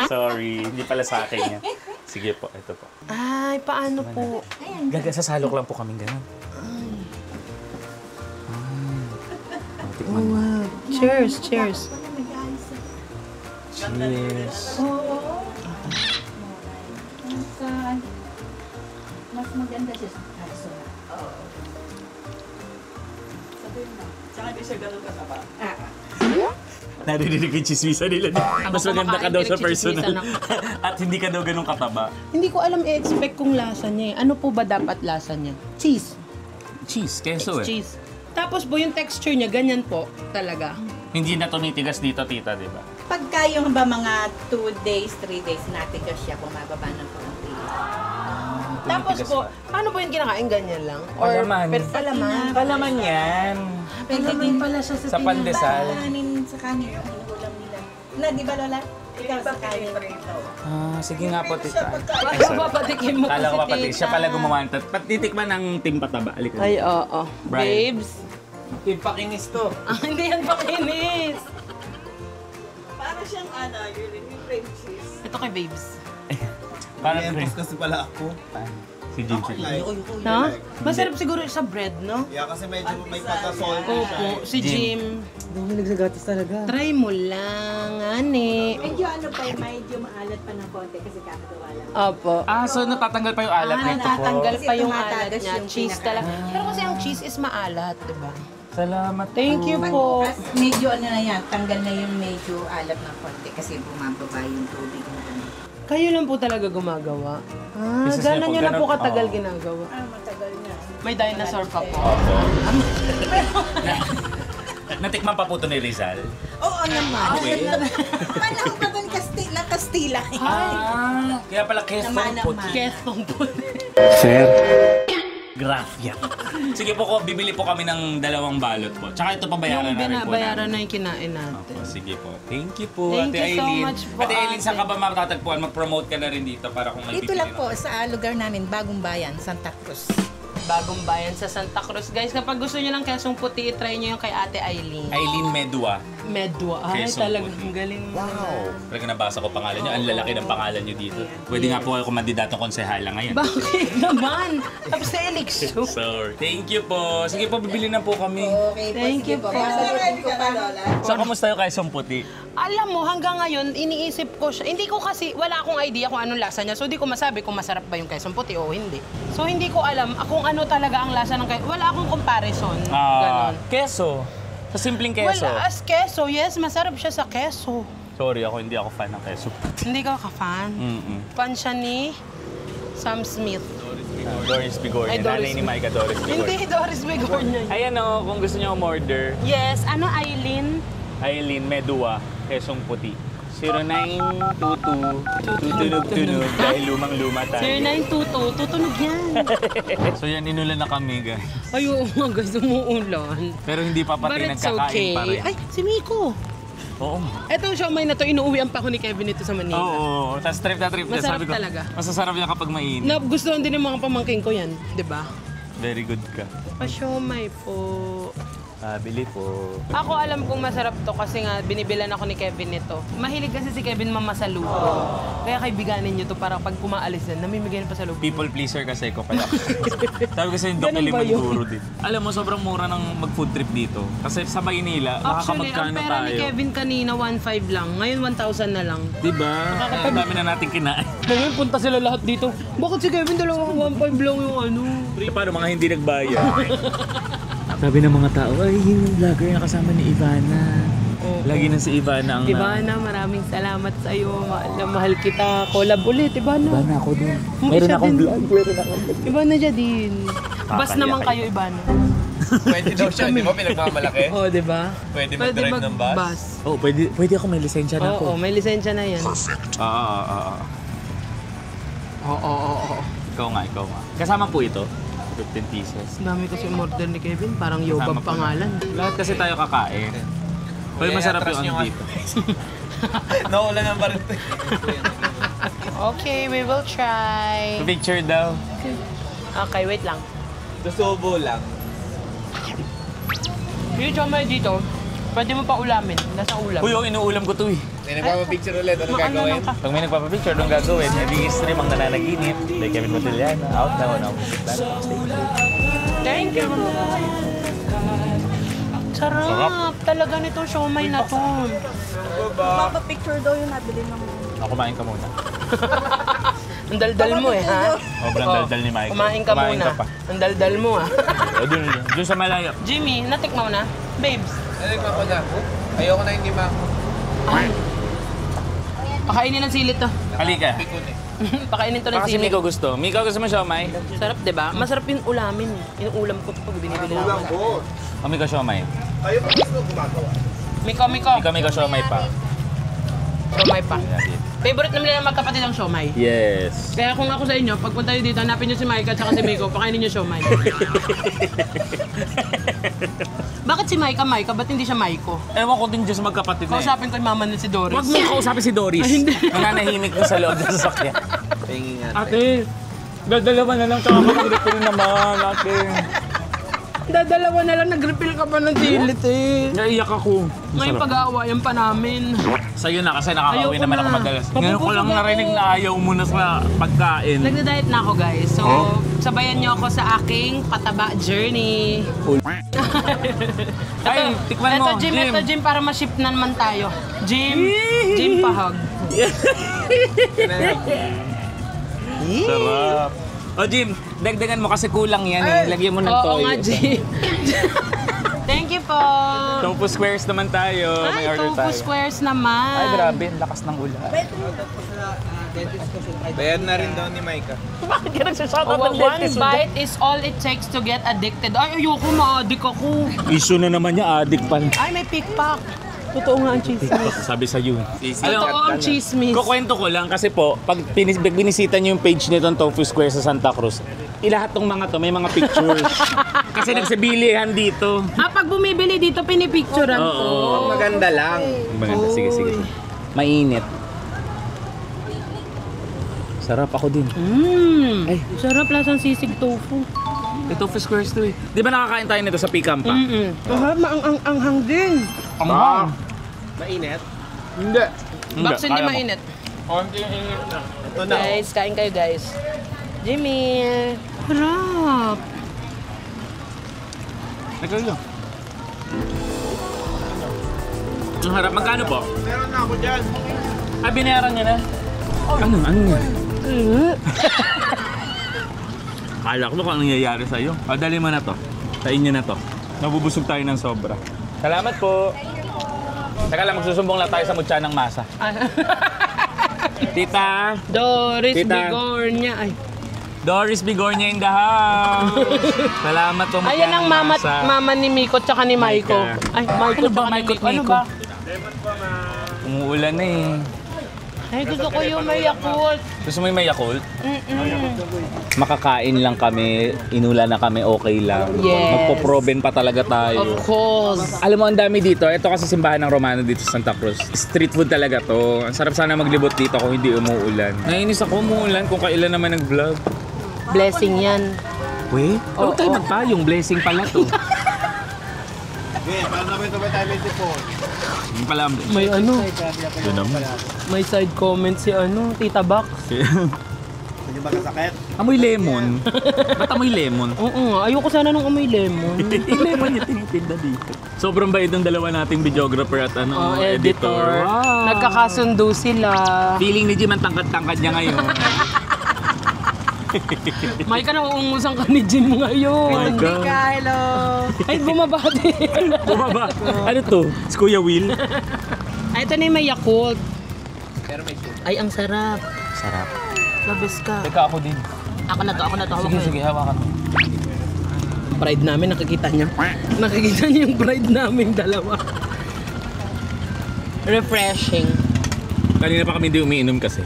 Speaker 1: Sorry, hindi pala sa akin yan. Sige po, ito po.
Speaker 2: Ay, paano po?
Speaker 1: Sasalok lang po kaming ganun.
Speaker 2: Oh, wow. Cheers, cheers.
Speaker 1: Cheers.
Speaker 4: Mas maganda siya sa kaso.
Speaker 7: Tsaka hindi siya ganun kataba.
Speaker 1: Narinig yung chismisa nila. Mas maganda ka daw sa personal. At hindi ka daw ganun kataba.
Speaker 2: Hindi ko alam i-expect kung lasa niya eh. Ano po ba dapat lasa niya? Cheese.
Speaker 1: Cheese, keso
Speaker 2: It's cheese. Tapos po yung texture niya, ganyan po talaga.
Speaker 1: Hindi na tumitigas dito, tita, di ba?
Speaker 8: Pagka yung ba mga 2 days, 3 days natigas siya, bumababa ng konti.
Speaker 2: Tapos po, paano po yung kinakain? Ganyan lang?
Speaker 1: Palaman.
Speaker 2: Palaman.
Speaker 1: Palaman yan.
Speaker 8: Pwede din pala siya
Speaker 1: Sa pandesal.
Speaker 8: Sa kanin, yung ulam nila. Na, di ba Lola? Ikaw sa kanin.
Speaker 1: Sige nga po, tita.
Speaker 2: Paano papatikin mo
Speaker 1: Kala ko
Speaker 2: po si
Speaker 1: papati.
Speaker 2: tita?
Speaker 1: Siya pala gumawa. Patitikman ng timpataba. Aliko.
Speaker 2: Ay, oo.
Speaker 1: Brian.
Speaker 2: Babes.
Speaker 7: Ipakinis to.
Speaker 2: Hindi yan pakinis.
Speaker 7: Para siyang yung cream cheese.
Speaker 2: Ito kay Babes.
Speaker 1: Parang
Speaker 3: Entos kasi pala ako.
Speaker 1: si Jim.
Speaker 3: Like,
Speaker 2: Ha? Masarap siguro sa bread, no?
Speaker 3: yeah, kasi medyo may pagka-salty siya.
Speaker 2: Opo, si Jim.
Speaker 7: Dumi nagsagatis talaga.
Speaker 2: Try mo lang, ani.
Speaker 8: Medyo medyo maalat pa ng konti kasi kakagawa lang.
Speaker 2: Opo.
Speaker 1: So natatanggal pa yung alat nito po.
Speaker 2: Natatanggal pa yung
Speaker 8: Kasi
Speaker 2: alat
Speaker 8: tumatagas
Speaker 2: niya.
Speaker 8: yung
Speaker 2: Cheese
Speaker 8: pinaka-
Speaker 2: talaga. Pero kasi ang cheese is maalat, di ba?
Speaker 1: Salamat
Speaker 2: Thank you po.
Speaker 8: As medyo na yan, tanggal na yung medyo alat ng konti kasi bumababa yung tubig na ano.
Speaker 2: Kayo lang po talaga gumagawa.
Speaker 1: Business niya
Speaker 2: Gano'n
Speaker 1: po,
Speaker 2: nyo na po
Speaker 1: ganun.
Speaker 2: katagal
Speaker 1: Oo.
Speaker 2: ginagawa.
Speaker 8: Matagal na.
Speaker 2: May dinosaur pa po.
Speaker 1: Opo. Natikman pa po ito ni Rizal.
Speaker 8: Oo naman.
Speaker 1: Okay.
Speaker 8: Panahon pa ba ng Kastila?
Speaker 1: Kaya pala queso
Speaker 8: Naman.
Speaker 1: puti.
Speaker 2: Kesong po.
Speaker 1: Grafia. Sige po, bibili po kami ng 2 balot po. Tsaka ito pabayaran
Speaker 2: Yung
Speaker 1: na rin po
Speaker 2: binabayaran
Speaker 1: namin.
Speaker 2: na yung kinain natin.
Speaker 1: Opo, sige po. Thank you po,
Speaker 2: Thank
Speaker 1: Ate
Speaker 2: you so
Speaker 1: Aileen.
Speaker 2: much po,
Speaker 1: Ate Aileen, saan ka
Speaker 2: ate.
Speaker 1: ba matatagpuan? Mag-promote ka na rin dito para kung may
Speaker 8: Dito lang
Speaker 1: bibili
Speaker 8: po
Speaker 1: na-
Speaker 8: sa lugar namin, Bagong Bayan, Santa Cruz.
Speaker 2: Bagong bayan sa Santa Cruz. Guys, kapag gusto nyo ng kesong puti, try nyo yung kay Ate Aileen.
Speaker 1: Aileen Medua.
Speaker 2: Medwa. Ay,
Speaker 1: Kesong
Speaker 2: talagang
Speaker 1: puti.
Speaker 2: galing mo.
Speaker 1: Talaga nabasa ko pangalan nyo. Ang lalaki ng pangalan nyo dito. Pwede nga po ako kumandidatong konsehala ngayon.
Speaker 2: Bakit naman? Tapos sa eleksyon.
Speaker 1: Sorry. Thank you po. Sige po, bibili na po kami.
Speaker 8: Okay po,
Speaker 2: Thank
Speaker 8: sige
Speaker 2: you
Speaker 8: po.
Speaker 2: po.
Speaker 8: Sasagutin ko pa, Lola.
Speaker 1: So, kamusta yung kesong puti?
Speaker 2: Alam mo, hanggang ngayon, iniisip ko siya. Hindi ko kasi, wala akong idea kung anong lasa niya. So, hindi ko masabi kung masarap ba yung kesong puti o hindi. So, hindi ko alam kung ano talaga ang lasa ng kesong. Wala akong comparison. Ganon.
Speaker 1: Keso. Sa simpleng keso.
Speaker 2: Well, as keso, yes, masarap siya sa keso.
Speaker 1: Sorry, hindi ako fan ng keso.
Speaker 2: Hindi ka ka-fan? Fan siya ni Sam Smith.
Speaker 1: Doris Bigornia.
Speaker 2: Ay, Doris
Speaker 1: Nanay ni Micah, Doris
Speaker 2: Hindi,
Speaker 1: Bigornia.
Speaker 2: Doris Bigornia.
Speaker 1: Ayan o, kung gusto niyo umorder,
Speaker 2: Yes, ano, Aileen?
Speaker 1: Aileen Medua, kesong puti. 0922-tutunog-tunog dahil lumang-luma tayo.
Speaker 2: 0922, tutunog yan.
Speaker 1: So yan, inulan na kami, guys.
Speaker 2: Ay, oo nga guys, umuulan.
Speaker 1: Pero hindi pa
Speaker 2: But
Speaker 1: pati
Speaker 2: it's
Speaker 1: nagkakain
Speaker 2: okay.
Speaker 1: pa rin.
Speaker 2: Ay, si Miko.
Speaker 1: Oo.
Speaker 2: Etong siomay na to, inuuwian pa ko ni Kevin ito sa Manila.
Speaker 1: Oo, tapos trip na trip na.
Speaker 2: Masarap
Speaker 1: Sabi ko,
Speaker 2: talaga.
Speaker 1: masasarap yan kapag mainit.
Speaker 2: Na gusto din ng mga pamangking ko yan, di ba?
Speaker 1: Very good ka.
Speaker 2: Pa-siomay po.
Speaker 1: Bili po.
Speaker 2: Ako alam kong masarap to kasi nga binibilan ako ni Kevin nito. Mahilig kasi si Kevin mamasalubong. Kaya kaibiganin niyo to para pag kumaalis yan, namimigay ng pasalubong.
Speaker 1: People pleaser kasi ko kaya. Sabi ko sa yung Doc
Speaker 2: Ganun ba
Speaker 1: Elimanduro din. Alam mo, sobrang mura ng mag-food trip dito. Kasi sa Maynila,
Speaker 2: Actually, ang
Speaker 1: makakamagkano
Speaker 2: pera ni
Speaker 1: tayo.
Speaker 2: Kevin kanina 1.5 lang. Ngayon 1,000 na lang.
Speaker 1: Diba? Ang dami na natin kinain.
Speaker 2: Ngayon punta sila lahat dito. Bakit si Kevin dalawang 1.5 lang yung ano?
Speaker 1: Paano mga hindi nagbayad? Sabi ng mga tao, ay yung vlogger na kasama ni Ivana. Lagi na si Ivana ang...
Speaker 2: Ivana, maraming salamat sa iyo. Mahal na mahal kita. Collab ulit, Ivana.
Speaker 1: Ivana ako din.
Speaker 2: Meron
Speaker 1: akong
Speaker 2: vlog. Ivana dyan din. Bas
Speaker 1: Kakahiya
Speaker 2: naman
Speaker 1: kayo.
Speaker 2: kayo, Ivana.
Speaker 3: Pwede daw siya, di ba? Pinagmamalaki.
Speaker 2: Oo, di ba?
Speaker 3: Pwede mag-drive ng bus.
Speaker 1: Oh, pwede ako, may lisensya na
Speaker 2: Oo,
Speaker 1: ako.
Speaker 2: may lisensya na yan.
Speaker 1: Oo. Ikaw nga. Kasama po ito. 15 pieces.
Speaker 2: Ang dami kasi umorder ni Kevin. Parang
Speaker 1: Kasama
Speaker 2: Yobab
Speaker 1: po
Speaker 2: pangalan.
Speaker 1: Lahat kasi tayo kakain. Pero masarap yung ano dito.
Speaker 7: Naulan ng barit.
Speaker 2: Okay, we will try.
Speaker 1: Picture daw.
Speaker 2: Okay, wait lang.
Speaker 7: Susubo lang.
Speaker 2: Yung siomay dito, pwede mo pa ulamin. Nasa ulam.
Speaker 1: Uy, inuulam ko to eh.
Speaker 7: May nagpapapicture ulit. Anong
Speaker 2: Maano
Speaker 7: gagawin?
Speaker 2: lang ka.
Speaker 1: Pag may nagpapapicture, anong gagawin? Heavy stream ang nananaginip. Like Kevin Montellano, out now on our music platform. Stay tuned.
Speaker 2: Thank you. Sarap. Talaga nitong siomay na to.
Speaker 7: Magpapapicture daw yung nabili ng...
Speaker 1: Kumain ka muna.
Speaker 2: Ang daldal mo eh, ha?
Speaker 1: Sobrang daldal ni Michael.
Speaker 2: Kumain ka muna.
Speaker 1: pa.
Speaker 2: Ang daldal mo, ha?
Speaker 1: O, dun sa malayo.
Speaker 2: Jimmy, natikman mo na? Babes.
Speaker 7: Nalikman ko na. Ayoko na hindi mako.
Speaker 2: Ay. Pakainin ng silit to.
Speaker 1: Halika.
Speaker 2: Pakainin to ng
Speaker 1: Kasi
Speaker 2: silit.
Speaker 1: Miko gusto. Miko gusto mo siomay?
Speaker 2: Sarap, di ba? Masarap yung ulamin. Yung ulam ko pag binibili namin.
Speaker 1: O Miko siomay?
Speaker 3: Kayo pa gusto gumagawa.
Speaker 2: Miko.
Speaker 1: Miko siomay pa.
Speaker 2: Siomay pa. Favorite naman nila magkapatid ang siomay.
Speaker 1: Yes.
Speaker 2: Kaya kung ako sa inyo, pagpunta nyo dito, hanapin nyo si Micah at si Miko, pakainin nyo siomay. Bakit si Micah? Ba't hindi siya Maiko?
Speaker 1: Ewan ko din dyan sa magkapatid na eh.
Speaker 2: Kausapin ko yung mama ni si Doris.
Speaker 1: Huwag mo kausapin si Doris. Nananahimik na sa loob ng sasakyan.
Speaker 7: Pahingi nga.
Speaker 1: Ate, dadalawa na lang tsaka mag-refill naman, ate.
Speaker 2: Dadalawa na lang, nag-refill ka pa ng silit eh.
Speaker 1: Naiyak ako.
Speaker 2: Ngayon pag-aawayan pa namin.
Speaker 1: Sa'yo na kasi nakakauwi
Speaker 2: Ayoko
Speaker 1: naman
Speaker 2: na.
Speaker 1: ako madalas. Ngayon ko
Speaker 2: Mabubusog
Speaker 1: lang
Speaker 2: ako.
Speaker 1: narinig na ayaw mo na sa pagkain.
Speaker 2: Nagda-diet na ako guys. So, sabayan nyo ako sa aking pataba journey.
Speaker 1: Ay, tikman mo,
Speaker 2: Ito, Jim.
Speaker 1: Jim.
Speaker 2: Ito, Jim, para ma-ship na naman tayo. Jim, Jim pahag.
Speaker 1: Sarap. O Jim, dagdagan mo kasi kulang yan eh. Lagyan mo ng toyo.
Speaker 2: Oo nga, Jim. Thank you po.
Speaker 1: Tofu squares naman tayo. May
Speaker 2: Ay,
Speaker 1: order
Speaker 2: tofu
Speaker 1: tayo.
Speaker 2: squares naman.
Speaker 1: Ay, grabe. ang Lakas ng ulan.
Speaker 7: Bayad na rin daw ni Micah.
Speaker 1: Bakit ka nagsasama
Speaker 2: Oh, one bite is all it takes to get addicted. Ay, ayoko, ma-addict ako.
Speaker 1: Issue na naman niya, addict pa.
Speaker 2: Ay, may pickpack. Totoo nga ang chismis.
Speaker 1: Sabi sa'yo.
Speaker 2: Totoo ang chismis.
Speaker 1: Kukwento ko lang kasi po, pag binisita niyo yung page nitong Tofu Square sa Santa Cruz, lahat ng mga to may mga pictures. Kasi nagsibilihan dito.
Speaker 2: Pag bumibili dito, pinipicturean ko.
Speaker 1: Oo.
Speaker 7: Maganda lang.
Speaker 1: Maganda, sige. Mainit. Sarap ako din.
Speaker 2: Ay, sarap lasang sisig tofu.
Speaker 1: May Tofu Squares to eh. Di ba nakakain tayo nito sa Pikampa?
Speaker 2: Ang din.
Speaker 1: Ang
Speaker 7: Mainit?
Speaker 1: Hindi.
Speaker 2: Box hindi
Speaker 1: kaya mo.
Speaker 2: mainit.
Speaker 7: Konti init na. Ito na.
Speaker 2: Guys, kain kayo guys. Jimmy. Harap.
Speaker 1: Nagkalo. Ang harap. Magkano po?
Speaker 7: Meron na ako dyan.
Speaker 1: Ah, binayaran niya na? Ano yan? Kala ko kung anong nangyayari sa'yo. Dali mo na to. Sa inyo na to. Nabubusog tayo ng sobra. Salamat po. Teka lang, magsusumbong lang tayo sa mutya ng masa. Tita!
Speaker 2: Doris
Speaker 1: Tita.
Speaker 2: Bigornia. Ay.
Speaker 1: Doris Bigornia in the house! Salamat po mutya
Speaker 2: Ayan ang
Speaker 1: ng masa.
Speaker 2: mama ni Miko tsaka ni Maiko.
Speaker 1: Maika.
Speaker 2: Ay, Maiko
Speaker 1: Ano ba,
Speaker 2: tsaka ni
Speaker 1: Maiko,
Speaker 2: Miko. Ano
Speaker 1: Miko?
Speaker 2: ba?
Speaker 1: Umuulan na eh.
Speaker 2: Ay, gusto ko yung may Yakult.
Speaker 1: Gusto mo yung may Yakult? Makakain lang kami, inula na kami, okay lang.
Speaker 2: Yes.
Speaker 1: Magpo-proben pa talaga tayo.
Speaker 2: Of course.
Speaker 1: Alam mo, ang dami dito. Ito kasi simbahan ng Romano dito sa Santa Cruz. Street food talaga to. Ang sarap sana maglibot dito kung hindi umuulan. Nainis ako umuulan kung kailan naman nag-vlog.
Speaker 2: Blessing yan.
Speaker 1: Wait? Huwag tayo magpayong. Blessing pala to.
Speaker 3: Okay, para naman ito ba tayo 24?
Speaker 1: Yung pala ang
Speaker 2: May ano,
Speaker 1: Ito naman.
Speaker 2: may side comment si ano, Tita Box.
Speaker 3: Hindi ba kasakit?
Speaker 1: Amoy lemon. Ba't amoy lemon?
Speaker 2: Oo nga, ayoko sana nung amoy lemon.
Speaker 1: Lemon yung tinitinda dito. Sobrang bait ng dalawa nating videographer at editor. Wow.
Speaker 2: Nagkakasundo sila.
Speaker 1: Feeling ni Jim ang tangkad-tangkad niya ngayon.
Speaker 2: May ka nauungusan ka ni Jim ngayon.
Speaker 1: My God.
Speaker 2: Hello. Ay, bumaba din.
Speaker 1: Bumaba. Ano to? Si Kuya Will?
Speaker 2: Ay, ito na yung may Yakult.
Speaker 7: Pero may soup.
Speaker 2: Ay, ang sarap.
Speaker 1: Sarap.
Speaker 2: Labis ka.
Speaker 1: Teka, ako din.
Speaker 2: Ako na to. Hawak
Speaker 1: Sige,
Speaker 2: mo.
Speaker 1: sige, hawakan mo.
Speaker 2: Pride namin, nakikita niya. Nakikita niya yung pride namin dalawa. Refreshing.
Speaker 1: Kanina pa kami hindi umiinom kasi.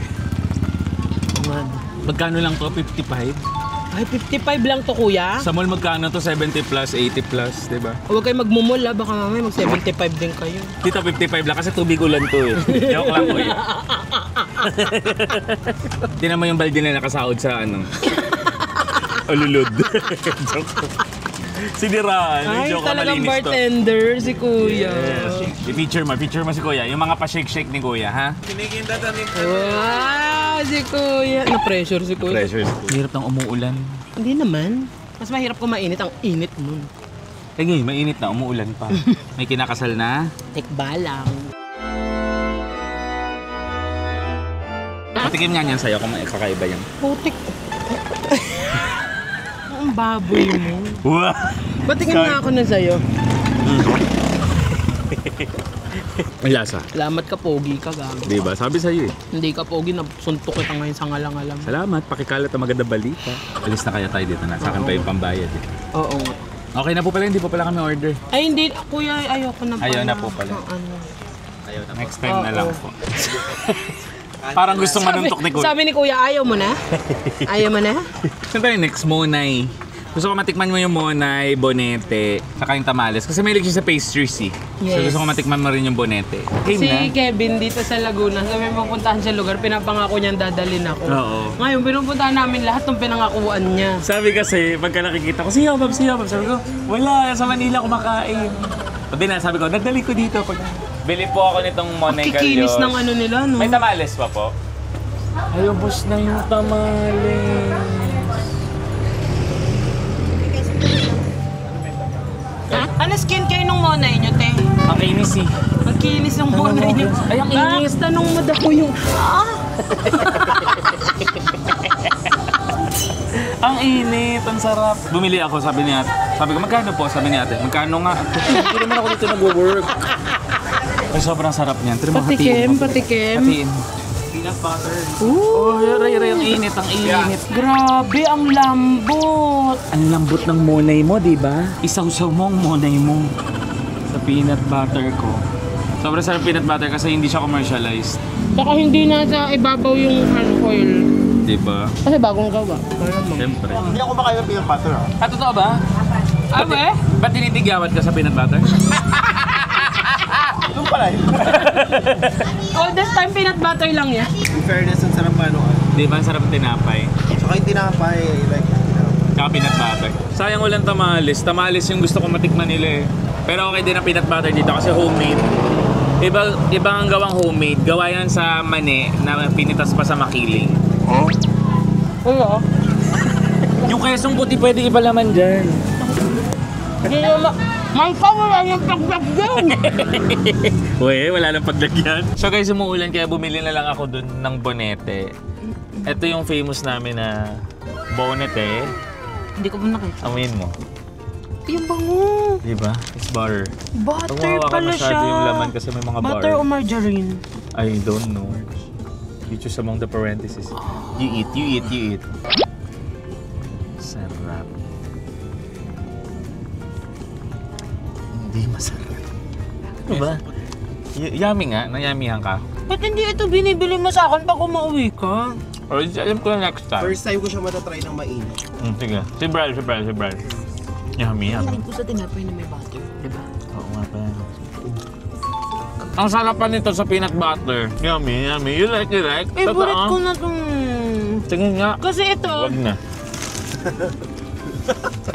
Speaker 1: Magkano lang to? 55?
Speaker 2: Ay, 55 lang to, kuya.
Speaker 1: Sa mall magkano to? 70 plus, 80 plus, di ba?
Speaker 2: Huwag kayo magmumula, baka mamaya mag-75 din kayo.
Speaker 1: Dito 55 lang kasi tubig ulan to eh. Joke lang ko eh. Tinan mo yung balde na nakasaod sa ano. Ululod. Joke. Siniraan.
Speaker 2: Ay,
Speaker 1: Joke lang,
Speaker 2: talagang
Speaker 1: malinis to.
Speaker 2: bartender si kuya.
Speaker 1: Yes. I-feature mo si Kuya. Yung mga pa-shake-shake ni Kuya, ha?
Speaker 7: Kinikinda namin.
Speaker 2: Wow, si kuya. Na-pressure si kuya.
Speaker 1: Pressures. Hirap ng umuulan.
Speaker 2: Hindi naman. Mas mahirap kung mainit ang init nun.
Speaker 1: Eh ngayon, mainit na, umuulan pa. May kinakasal na.
Speaker 2: Tikbalang.
Speaker 1: Patikim nga niyan sa'yo kung kakaiba yan.
Speaker 2: Putik. Ang baboy mo.
Speaker 1: Wow!
Speaker 2: Ba't tingin na ako na sa'yo?
Speaker 1: Ang lasa.
Speaker 2: Salamat ka, pogi ka, gago.
Speaker 1: Diba? Sabi sa'yo eh.
Speaker 2: Hindi ka pogi, nasuntok kita ngayon sa ngalang-alang.
Speaker 1: Salamat, pakikalat ang maganda balita. Alis na kaya tayo dito na. Sa akin pa yung pambayad eh.
Speaker 2: Oo.
Speaker 1: Okay na po pala, hindi po pala kami order.
Speaker 2: Ay, hindi. Kuya, ayoko na pala.
Speaker 1: Ayaw na po pala.
Speaker 2: Ano.
Speaker 1: Next time na lang po. Parang gusto manuntok ni Kuya.
Speaker 2: Sabi ni kuya, ayaw mo na? Ayaw mo na?
Speaker 1: Saan tayo next? Monay. Gusto ko matikman mo yung Monay, Bonete, saka yung tamales. Kasi may siya sa pastries eh. So
Speaker 2: Yes.
Speaker 1: gusto ko matikman mo rin yung Bonete. Game
Speaker 2: Si
Speaker 1: na.
Speaker 2: Kevin dito sa Laguna, sabi mo puntahan siya lugar, pinapangako niyang dadalhin ako.
Speaker 1: Oo.
Speaker 2: Ngayon, pinupuntahan namin lahat ng pinangakuan niya.
Speaker 1: Sabi kasi, pagka nakikita ko, siya, Bob. Sabi ko, wala, sa Manila kumakain. Pati na, sabi ko, nadali ko dito. Bili po ako nitong Monay Galyos.
Speaker 2: Kikinis ng ano nila, no?
Speaker 1: May tamales pa po? Ay, ubos na yung tamales.
Speaker 2: Ano skin kayo nung Monay niyo, te?
Speaker 1: Ang kinis eh.
Speaker 2: Ang kinis ng Monay niyo.
Speaker 1: Ay, ang inis.
Speaker 2: Tanong mo daw yung...
Speaker 1: Ang init, ang sarap. Bumili ako, sabi ni ate. Sabi ko, magkano po? Sabi ni ate, magkano nga? Hindi naman ako dito nag-work. Ay, sobrang sarap niyan. Tira mo, hatiin mo.
Speaker 2: Patikim.
Speaker 1: Hatiin.
Speaker 7: Peanut butter.
Speaker 1: Oh, ray, ang init, ang init.
Speaker 2: Grabe, ang lambot.
Speaker 1: Ang lambot ng monay mo, di ba? Isawsaw mo ang monay mo sa peanut butter ko. Sobrang sarap peanut butter kasi hindi siya commercialized.
Speaker 2: Saka hindi nasa ibabaw yung oil.
Speaker 1: Di ba?
Speaker 2: Kasi bagong gawa.
Speaker 1: Siyempre.
Speaker 7: Hindi ako makain ng peanut butter ah.
Speaker 1: Ah, totoo ba?
Speaker 2: Abe?
Speaker 1: Ba't tinitigawat ka sa peanut butter?
Speaker 7: Doon pala yun.
Speaker 2: All this time, peanut butter lang yan.
Speaker 7: In fairness, ang sarap pa ano ah.
Speaker 1: Di ba? Ang sarap ng tinapay.
Speaker 7: Tsaka yung tinapay, like,
Speaker 1: Tsaka peanut butter. Sayang walang tamales. Tamales yung gusto ko matikman nila eh. Pero okay din ang peanut butter dito kasi homemade. Iba ang gawang homemade. Gawa yan sa mani na pinitas pa sa makiling. Oh?
Speaker 2: Oo.
Speaker 1: Yung quesong puti pwede iba laman dyan.
Speaker 2: Hindi naman. May pa, wala yung pagdag doon.
Speaker 1: Uy, wala nang paglagyan. So guys, umuulan kaya bumili na lang ako dun ng Bonete. Ito yung famous namin na Bonete.
Speaker 2: Hindi ko ba nakita?
Speaker 1: Amuin mo.
Speaker 2: Yung bango.
Speaker 1: Diba? It's butter. Pag
Speaker 2: Butter
Speaker 1: mahawakan
Speaker 2: pala
Speaker 1: masyado
Speaker 2: siya.
Speaker 1: yung laman kasi may mga
Speaker 2: Butter o margarine?
Speaker 1: I don't know. You choose among the parentheses. You eat. Sarap. Hindi masarap. Ano ba? Yummy nga. Nayamihan ka.
Speaker 2: Ba't hindi ito binibili mo sa akin pag umauwi ka?
Speaker 1: Or alam ko na next time.
Speaker 7: first time ko siya matatry ng mainit.
Speaker 1: Sige. Si Bral. Yummy.
Speaker 2: Ko sa tinapay na may butter, di ba?
Speaker 1: Oo nga pa. Ang sarap pa nito sa peanut butter. Yummy. You like it, right?
Speaker 2: Favorite ko na itong...
Speaker 1: Tingin nga.
Speaker 2: Kasi ito,
Speaker 1: Wag na.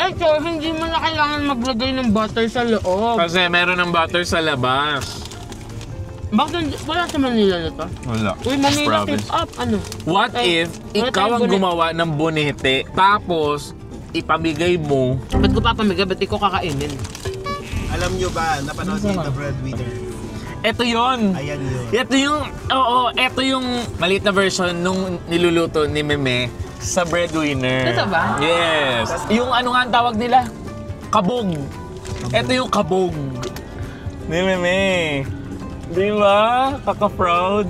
Speaker 2: ito, hindi mo na kailangan maglagay ng butter sa loob.
Speaker 1: Kasi meron ng butter sa labas.
Speaker 2: Bakit wala sa Manila na to?
Speaker 1: Wala.
Speaker 2: Uy, Manila tip
Speaker 1: Province.
Speaker 2: up, ano?
Speaker 1: What if
Speaker 2: Wala
Speaker 1: ikaw ang
Speaker 2: tayong
Speaker 1: gumawa ng bonete tapos ipamigay mo?
Speaker 2: Ba't ko papamigay? Ba't di ko kakainin?
Speaker 7: Alam nyo ba, napanood niyo The Breadwinner?
Speaker 1: Ito yon.
Speaker 7: Ayan yun.
Speaker 1: Ito yung maliit na version nung niluluto ni Meme sa Breadwinner.
Speaker 2: Ito ba?
Speaker 1: Yes. Yung ano nga ang tawag nila? Kabog. Ito yung kabog ni Meme. Di ba? Kaka-proud.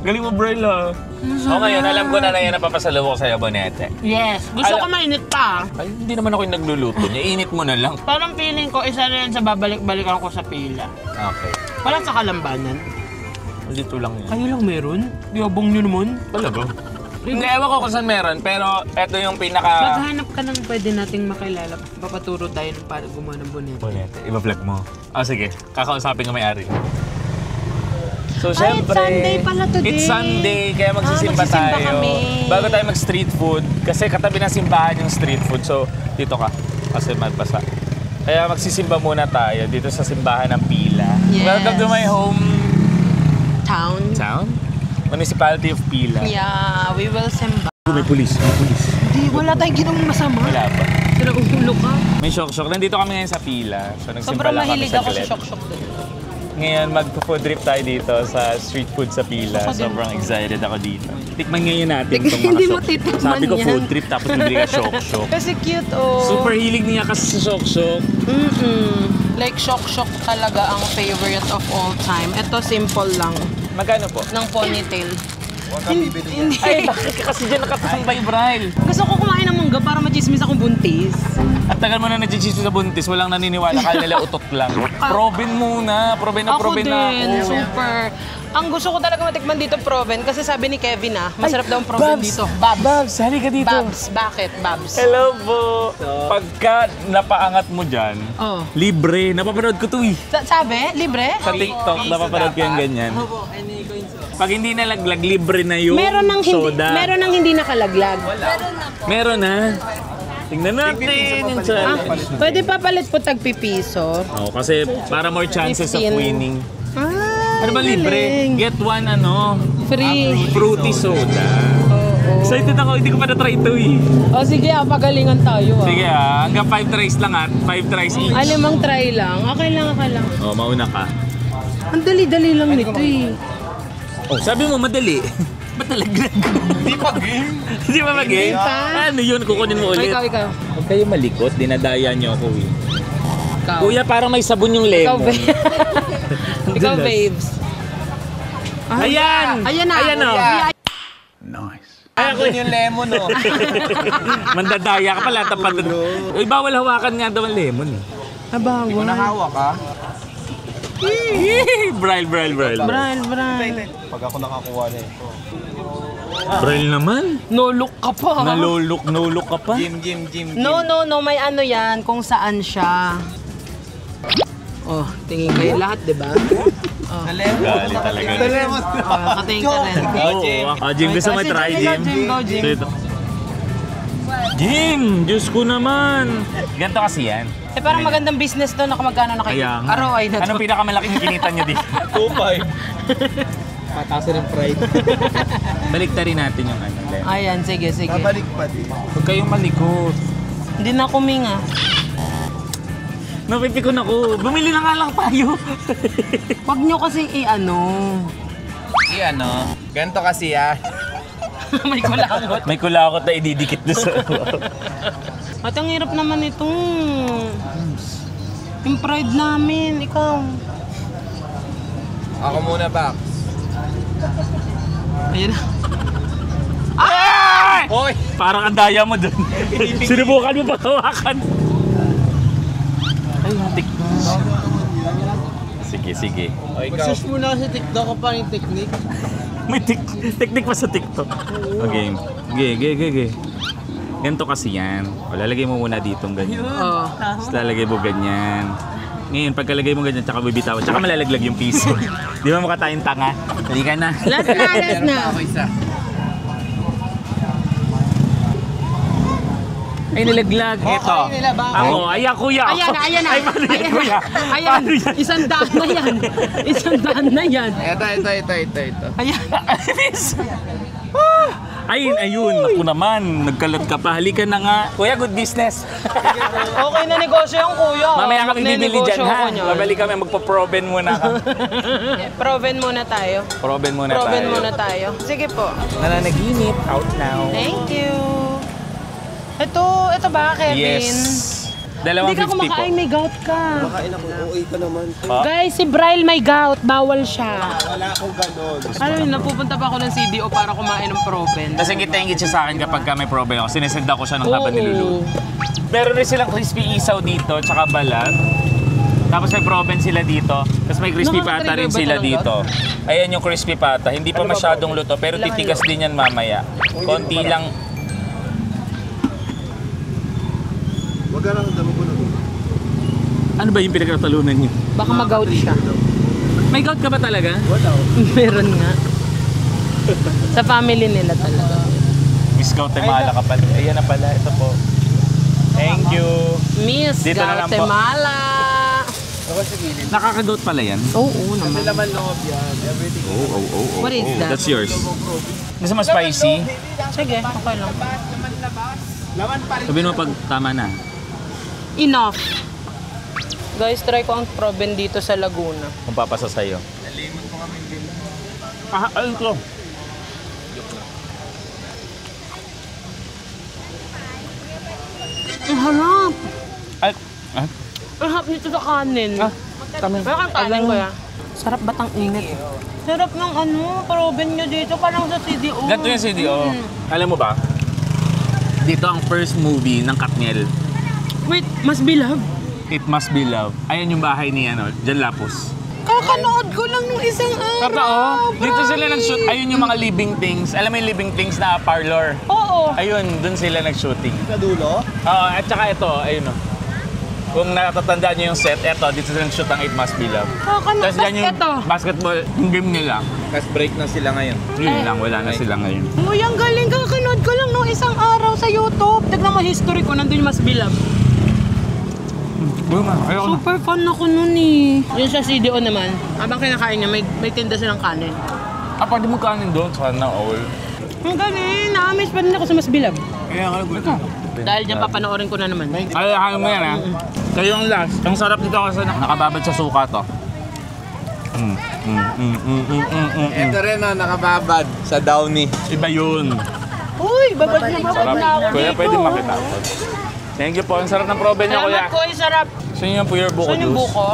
Speaker 1: Galing mo, Brella. O ngayon, alam ko na yan napapasalubok sa'yo, Bonete.
Speaker 2: Yes. Gusto ko mainit pa.
Speaker 1: Ay, hindi naman ako yung nagluluto niya. Init mo na lang.
Speaker 2: Parang feeling ko, isa na yan sa babalik-balikan ko sa pila.
Speaker 1: Okay.
Speaker 2: Wala sa Kalambanan.
Speaker 1: Dito lang yan.
Speaker 2: Kayo lang meron? Yabong nyo naman.
Speaker 1: Talaga? Hindi, ewan ko kung saan meron, pero eto yung pinaka...
Speaker 2: Maghanap ka ng pwede nating makilala. Papaturo tayo para gumawa ng bonete.
Speaker 1: Bonete, iba-vlog mo. Sige, kakausapin ko may-ari. So,
Speaker 4: Ay,
Speaker 1: syempre,
Speaker 4: it's Sunday pala today.
Speaker 1: It's Sunday, kaya magsisimba
Speaker 2: magsisimba
Speaker 1: tayo.
Speaker 2: kami.
Speaker 1: Bago tayo mag-street food, kasi katabi ng simbahan yung street food. So, dito ka, kasi magpasa. Kaya magsisimba muna tayo dito sa simbahan ng Pila.
Speaker 2: Yes.
Speaker 1: Welcome to my home
Speaker 2: Town.
Speaker 1: Municipality of Pila.
Speaker 2: Yeah, we will simba.
Speaker 1: May pulis.
Speaker 2: Hindi, wala tayong ginawang masama.
Speaker 1: Wala ba?
Speaker 2: Sira ulo ka.
Speaker 1: May shock-shock. Nandito kami ngayon sa Pila. So, nagsimba
Speaker 2: Sobrang
Speaker 1: lang kami
Speaker 2: mahilig ako sa
Speaker 1: saglit.
Speaker 2: shock-shock din.
Speaker 1: Ngayon, mag-food trip tayo dito sa street food sa Pila. Sobrang excited ako dito. Tikman ngayon natin itong mga
Speaker 2: Hindi mo
Speaker 1: shock.
Speaker 2: titikman
Speaker 1: Sabi ko
Speaker 2: yan.
Speaker 1: food trip tapos bibili ka shock-shock.
Speaker 2: Kasi cute, oh.
Speaker 1: Super hilig niya kasi sa shock-shock.
Speaker 2: Like, shock-shock talaga ang favorite of all time. Ito, simple lang.
Speaker 1: Magkano po?
Speaker 2: Ng ponytail. Hindi.
Speaker 1: Ay, bakit ka kasi dyan nakatambay, Brile?
Speaker 2: Gusto ko kumain ng mangga para machismis akong buntis.
Speaker 1: At tagal mo na nagchichismis sa buntis, walang naniniwala, kaya nila utot lang. Proben muna, proben na
Speaker 2: Ako
Speaker 1: proben
Speaker 2: din,
Speaker 1: na ako.
Speaker 2: super. Ang gusto ko talaga matikman dito, Proven, kasi sabi ni Kevin masarap daw ang Proven dito. Babs.
Speaker 1: Babs, halika dito.
Speaker 2: Babs. Bakit, Babs?
Speaker 1: Hello po. Pagka napaangat mo dyan,
Speaker 2: Oh.
Speaker 1: libre. Napapanood ko to eh.
Speaker 2: Sabi, libre?
Speaker 1: Sa TikTok, napapanood ko yung ganyan. Pag hindi nalaglag, libre na yung soda.
Speaker 2: Meron nang hindi nakalaglag.
Speaker 1: Meron na. Tingnan natin yung challenge.
Speaker 2: Pwede papalit po tagpipiso.
Speaker 1: Oh, kasi para more chances of
Speaker 2: 15.
Speaker 1: winning.
Speaker 2: Ah,
Speaker 1: Ano ba libre? Get one
Speaker 2: Free.
Speaker 1: fruity soda.
Speaker 2: Oo.
Speaker 1: Excited ako, hindi ko pa na-try ito eh.
Speaker 2: O sige, pagalingan tayo.
Speaker 1: Sige hanggang 5 tries lang 5 tries each.
Speaker 2: 5 try lang. Okay lang.
Speaker 1: Oh, mauna ka.
Speaker 2: Ang dali-dali lang nito eh.
Speaker 1: Oh, sabi mo madali. Ba't nalaglag? Hindi pa game. Hindi pa mag-game?
Speaker 2: Hindi pa.
Speaker 1: Ano yun? Kukunin mo ulit.
Speaker 2: Ikaw.
Speaker 1: Huwag kayo malikot, dinadaya niyo ako eh.
Speaker 2: Ikaw.
Speaker 1: Kuya, parang may sabon yung
Speaker 2: Ikaw,
Speaker 1: lemon.
Speaker 2: Ikaw, babes.
Speaker 1: Ayan!
Speaker 2: Ayan na.
Speaker 1: Ayan o.
Speaker 7: Nice.
Speaker 1: Andun yung lemon o. Mandadaya ka pala. Uy, bawal hawakan nga daw ang lemon eh.
Speaker 2: Bawal.
Speaker 7: Nakawa ka?
Speaker 1: Brile.
Speaker 2: Bral.
Speaker 7: Pag ako nakakuha na ito.
Speaker 1: Brile naman.
Speaker 2: No look ka pa.
Speaker 1: No-look ka pa.
Speaker 7: Gym.
Speaker 2: No. May ano yan kung saan siya. Oh, tingin kayo lahat, di ba?
Speaker 1: Gali talaga.
Speaker 2: Nakatingin ka rin.
Speaker 1: Oo. Jim, gusto mo try, Jim?
Speaker 2: Go, Jim.
Speaker 1: Dito. Jim, Diyos ko naman. Ganito kasi yan.
Speaker 2: Eh, parang magandang business to na kung magkano
Speaker 1: Kaya
Speaker 2: nakikita.
Speaker 1: nga.
Speaker 2: Araway na to.
Speaker 1: Anong pinakamalaking kinita niyo dito?
Speaker 7: 2.5. Patasin ng pride.
Speaker 1: Baliktarin natin yung ano. lemon.
Speaker 2: Ayan, sige.
Speaker 7: Babalik pa din.
Speaker 1: Huwag kayong malikot.
Speaker 2: Hindi na kuminga.
Speaker 1: Napipikon ako. Bumili na nga lang tayo.
Speaker 2: Huwag nyo kasi i-ano.
Speaker 7: Ganito kasi
Speaker 2: May kulangot.
Speaker 1: May kulakot na ididikit doon sa...
Speaker 2: At ang hirap naman ito. Yung pride namin, ikaw.
Speaker 7: Ako muna, Bax.
Speaker 2: Ayan na.
Speaker 1: Ay!
Speaker 7: Hoy!
Speaker 1: Parang ang daya mo doon. Sinubukan mo pa hawakan. Ay, matik na. Sige. O, ikaw.
Speaker 7: Sus muna sa TikTok ko pa yung technique.
Speaker 1: May teknik pa sa TikTok. Okay. Ge. Ganito kasi yan. O, lalagay mo muna ditong ganyan.
Speaker 2: Oh.
Speaker 1: Tapos lalagay mo ganyan. Ngayon, pagkalagay mo ganyan, tsaka bibitawan, tsaka malalaglag yung piso. Di ba mukha tayong tanga? Halika na.
Speaker 2: Last na.
Speaker 7: Ako isa.
Speaker 1: Ay, nalaglag. Ito.
Speaker 7: nila ba?
Speaker 1: Ako. Ayan, kuya. Ako.
Speaker 2: Ayan na.
Speaker 1: Ay, paano yan, kuya?
Speaker 2: Ayan.
Speaker 1: Paano yan?
Speaker 2: 100 na yan. 100 na yan.
Speaker 7: Ito.
Speaker 2: Ayan.
Speaker 1: Ayun. Naku naman. Nagkalat ka pa. Halika na nga. Kuya, good business.
Speaker 2: Okay na negosyo yung kuya.
Speaker 1: Mamaya kami bibili dyan, ha?
Speaker 2: Babalik
Speaker 1: Babalik kami. Magpo-proben muna kami.
Speaker 2: Proven muna tayo.
Speaker 1: Proben muna tayo.
Speaker 2: Sige po.
Speaker 1: Nananaginip. Out now.
Speaker 2: Thank you. Ito ba, Kevin?
Speaker 1: Yes. Dalawang
Speaker 2: Hindi ka
Speaker 1: 50 po.
Speaker 2: kumakain, may gout ka.
Speaker 3: Kain ako, OA ka naman.
Speaker 2: Guys, si Brile may gout. Bawal siya.
Speaker 3: Wala akong ganon.
Speaker 2: Alam mo, napupunta pa ako ng CDO para kumain ng Proven.
Speaker 1: Kasi ngit siya sa akin kapag may problem ako. Sinesend ako siya ng habang niluluto. Meron rin silang crispy isaw dito, tsaka balat. Tapos may proben sila dito. Tapos may crispy pata rin
Speaker 2: Nakaka-trigger ba
Speaker 1: sila
Speaker 2: talaga?
Speaker 1: dito. Ayan yung crispy pata. Hindi pa masyadong luto, pero titigas din yan mamaya. Konti lang.
Speaker 7: Huwag ka lang dami ko na doon.
Speaker 1: Ano ba yung pinagkatalunan niyo?
Speaker 2: Baka mag-gout siya.
Speaker 1: May gout ka ba talaga?
Speaker 2: Meron nga. Sa family nila talaga.
Speaker 1: Miss Guatemala ka pala. Ayan na pala. Ito po. Thank you.
Speaker 2: Miss
Speaker 1: Dito na lang po.
Speaker 2: Guatemala.
Speaker 1: Nakaka-gout pala yan?
Speaker 2: Oo naman.
Speaker 7: Laman loob yan. Everything.
Speaker 1: Oh.
Speaker 2: What is that?
Speaker 1: That's yours. Gusto mo spicy?
Speaker 2: Sige, okay lang.
Speaker 7: Laman pa rin.
Speaker 1: Sabihin mo pag tama na.
Speaker 2: Enough. Guys, try ko ang proben dito sa Laguna.
Speaker 1: Kung papasa sa'yo. Ayun ko.
Speaker 2: Ang harap.
Speaker 1: Ay,
Speaker 2: Ang harap nito sa kanin.
Speaker 1: kami.
Speaker 2: Kaya kang kanin ko ya. Sarap batang init. Sarap ng proben nyo dito. Parang sa CDO.
Speaker 1: Ganito yung CDO. Alam mo ba? Dito ang first movie ng Katniel.
Speaker 2: Wait, Mas Beloved?
Speaker 1: It Must Be Love. Ayan yung bahay ni Jan Lapus.
Speaker 2: Kakanood ko lang nung isang araw.
Speaker 1: Totoo. Dito sila nag-shoot. Ayun yung mga living things. Alam mo yung living things na parlor?
Speaker 2: Oo.
Speaker 1: Ayun, dun sila nag-shooting.
Speaker 7: Sa dulo?
Speaker 1: Oo, at saka ito, ayun o. Kung natatandaan niyo yung set, eto, dito sila nag-shoot ang It Must Be Love.
Speaker 2: Kakanood.
Speaker 1: Tapos dyan yung
Speaker 2: Ito.
Speaker 1: basketball, yung game nila.
Speaker 7: Tapos break na sila ngayon.
Speaker 1: Yun lang, wala na sila ngayon.
Speaker 2: Uy, ang galing. Kakanood ko lang nung isang araw sa YouTube. Tignan mo history ko. Nandun yung Mas Beloved.
Speaker 1: Buma, ayoko na.
Speaker 2: Super fun ako nun eh. Yun sa CDO naman, habang kinakain niya, may tinda silang kanin.
Speaker 1: Pwede mo kanin doon, sana all.
Speaker 2: Ang galing! Na-amaze pa rin ako sa Mas Beloved.
Speaker 7: Kaya ka gusto.
Speaker 2: Dahil dyan papanoorin ko na naman.
Speaker 1: Ay, kaya mo yan ha. Kayo ang last. Ang sarap dito kasi nakababad sa suka to.
Speaker 7: Ito rin na nakababad sa Downy.
Speaker 1: Iba yun.
Speaker 2: Uy, babad na ako
Speaker 1: Kuya,
Speaker 2: dito.
Speaker 1: pwede makita ako. Thank you po. Ang sarap ng probe niyo, kuya.
Speaker 2: Salamat ko, sarap.
Speaker 1: Saan yung pure buko
Speaker 2: Saan yung
Speaker 1: juice?
Speaker 2: buko?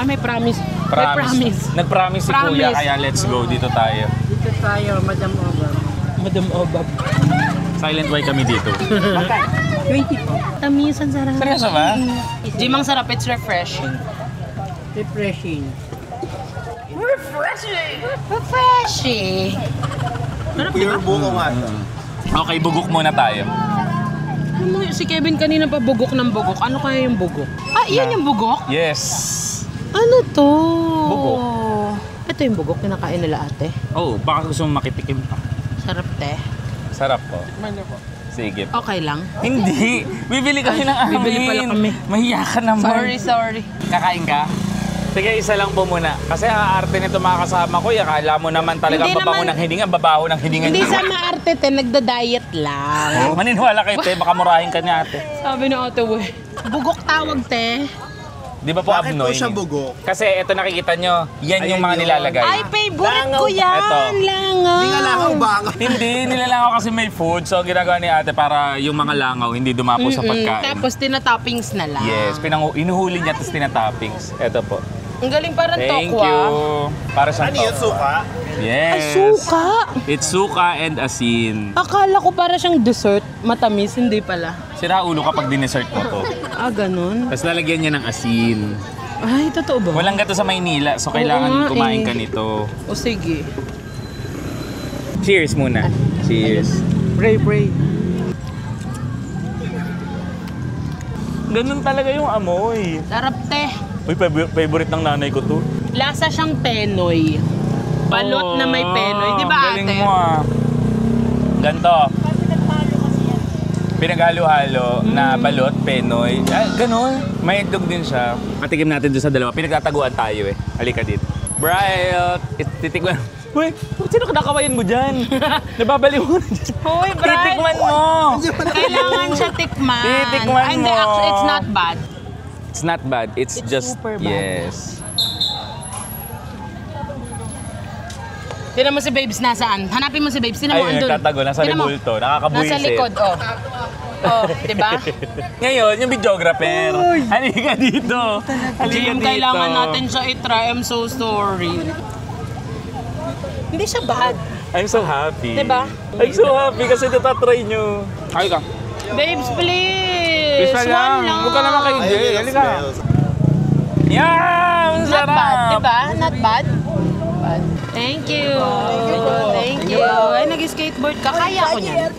Speaker 2: May promise. May promise.
Speaker 1: Nag-promise si
Speaker 2: Promise.
Speaker 1: kuya, kaya let's go. Dito tayo.
Speaker 2: Dito tayo, Madam Obab. Madam Obab.
Speaker 1: Silent way kami dito.
Speaker 2: 20 po. Tamis, ang sarap.
Speaker 1: Seryoso ba?
Speaker 2: Jimang sarap, it's refreshing.
Speaker 8: Refreshing.
Speaker 2: Refreshing. Sarap, di ba?
Speaker 7: Pure buko nga.
Speaker 1: Okay, bugok muna tayo.
Speaker 2: Ano, si Kevin kanina pa bugok ng bugok. Ano kaya yung bugok? Ah, iyan yung bugok?
Speaker 1: Yes.
Speaker 2: Ano to?
Speaker 1: Bugok.
Speaker 2: Ito yung bugok kinakain nila ate.
Speaker 1: Oh, baka gusto mo makitikim pa.
Speaker 2: Sarap te.
Speaker 1: Sarap po. Sige.
Speaker 2: Okay lang.
Speaker 1: Hindi. Bibili kami ng amin.
Speaker 2: Bibili pala kami.
Speaker 1: Mahiya ka naman.
Speaker 2: Sorry.
Speaker 1: Kakain ka? Sige, isa lang po muna. Kasi ang arte nito mga kasama ko, akala mo naman talaga
Speaker 2: Hindi
Speaker 1: babaho
Speaker 2: naman.
Speaker 1: ng hininga, babaho ng hininga.
Speaker 2: Hindi sa maarte te, nagda-diet lang.
Speaker 1: Maniniwala kayo, te. Baka murahin ka niya, ate.
Speaker 2: Sabi ni ate, we. Bugok tawag te.
Speaker 1: Di ba po
Speaker 7: Bakit po
Speaker 1: abnoy?
Speaker 7: siya bugo?
Speaker 1: Kasi ito nakikita nyo, yan yung
Speaker 7: Ayan
Speaker 1: mga
Speaker 7: yun.
Speaker 1: nilalagay.
Speaker 2: Ay, favorite
Speaker 7: Langaw.
Speaker 2: ko yan.
Speaker 1: Ito.
Speaker 2: Langaw.
Speaker 7: Hindi nga langaw baka.
Speaker 1: Hindi, nilalangaw kasi may food. So, ang ginagawa ni ate para yung mga langaw hindi dumapo sa pagkain.
Speaker 2: Tapos tinatoppings na lang.
Speaker 1: Yes, inuhuli niya tapos tinatoppings. Ito po.
Speaker 2: Ang galing parang
Speaker 1: Thank
Speaker 2: tokwa.
Speaker 1: you. Para siyang
Speaker 7: Ano yun, suka?
Speaker 1: Yes.
Speaker 2: Ay, suka.
Speaker 1: It's suka and asin.
Speaker 2: Akala ko para siyang dessert. Matamis, hindi pala.
Speaker 1: Sira ulo kapag dinessert mo to.
Speaker 2: Ah, ganun.
Speaker 1: Tapos lalagyan niya ng asin.
Speaker 2: Ay, totoo ba?
Speaker 1: Walang gato sa Maynila, so kailangan
Speaker 2: nga
Speaker 1: kumain
Speaker 2: eh.
Speaker 1: ka nito.
Speaker 2: O sige.
Speaker 1: Cheers muna. Cheers.
Speaker 2: Pray.
Speaker 1: Ganun talaga yung amoy.
Speaker 2: Sarap te.
Speaker 1: Uy, favorite ng nanay ko to.
Speaker 2: Lasa siyang penoy. Balot na may penoy. Di ba
Speaker 1: Galing
Speaker 2: ate?
Speaker 1: mo ah. Ganto. Pinaghalo-halo na balot, penoy. Ah, ganun. May itlog din siya. Patikim natin doon sa dalawa. Pinagtataguan tayo eh. Halika dito. Bright! Titikman. Uy, sino kinakawayan mo dyan? Nababaliw mo na dyan.
Speaker 2: Hoy, Bright.
Speaker 1: Titikman mo!
Speaker 2: Kailangan siya tikman.
Speaker 1: Titikman
Speaker 2: Ay, hindi,
Speaker 1: mo.
Speaker 2: actually, it's not bad.
Speaker 1: It's not bad. It's just,
Speaker 2: super bad.
Speaker 1: yes.
Speaker 2: Tignan mo si Babes nasaan. Hanapin mo si Babes. Tignan mo
Speaker 1: Ayun,
Speaker 2: andun.
Speaker 1: nagtatago. Nasa
Speaker 2: Tignan mo.
Speaker 1: libulto. Nakakabuisit.
Speaker 2: Nasa likod, oh. Oh, di ba?
Speaker 1: Ngayon, yung videographer. Halika dito. Halika
Speaker 2: Jim,
Speaker 1: dito.
Speaker 2: kailangan natin siya i-try. I'm so sorry. Hindi siya bad.
Speaker 1: I'm so happy.
Speaker 2: Diba?
Speaker 1: I'm so happy kasi natatry nyo. Halika.
Speaker 2: Babes, please.
Speaker 1: Isa lang.
Speaker 2: One lang.
Speaker 1: Huwag ka naman kayo.
Speaker 7: Ayun yung
Speaker 1: Halika.
Speaker 7: smells.
Speaker 1: Yan!
Speaker 2: Not
Speaker 1: Sarap!
Speaker 2: bad, diba? Not bad? Bad. Thank you. Thank you. Ay, nag-skateboard ka. Kaya ko niyan.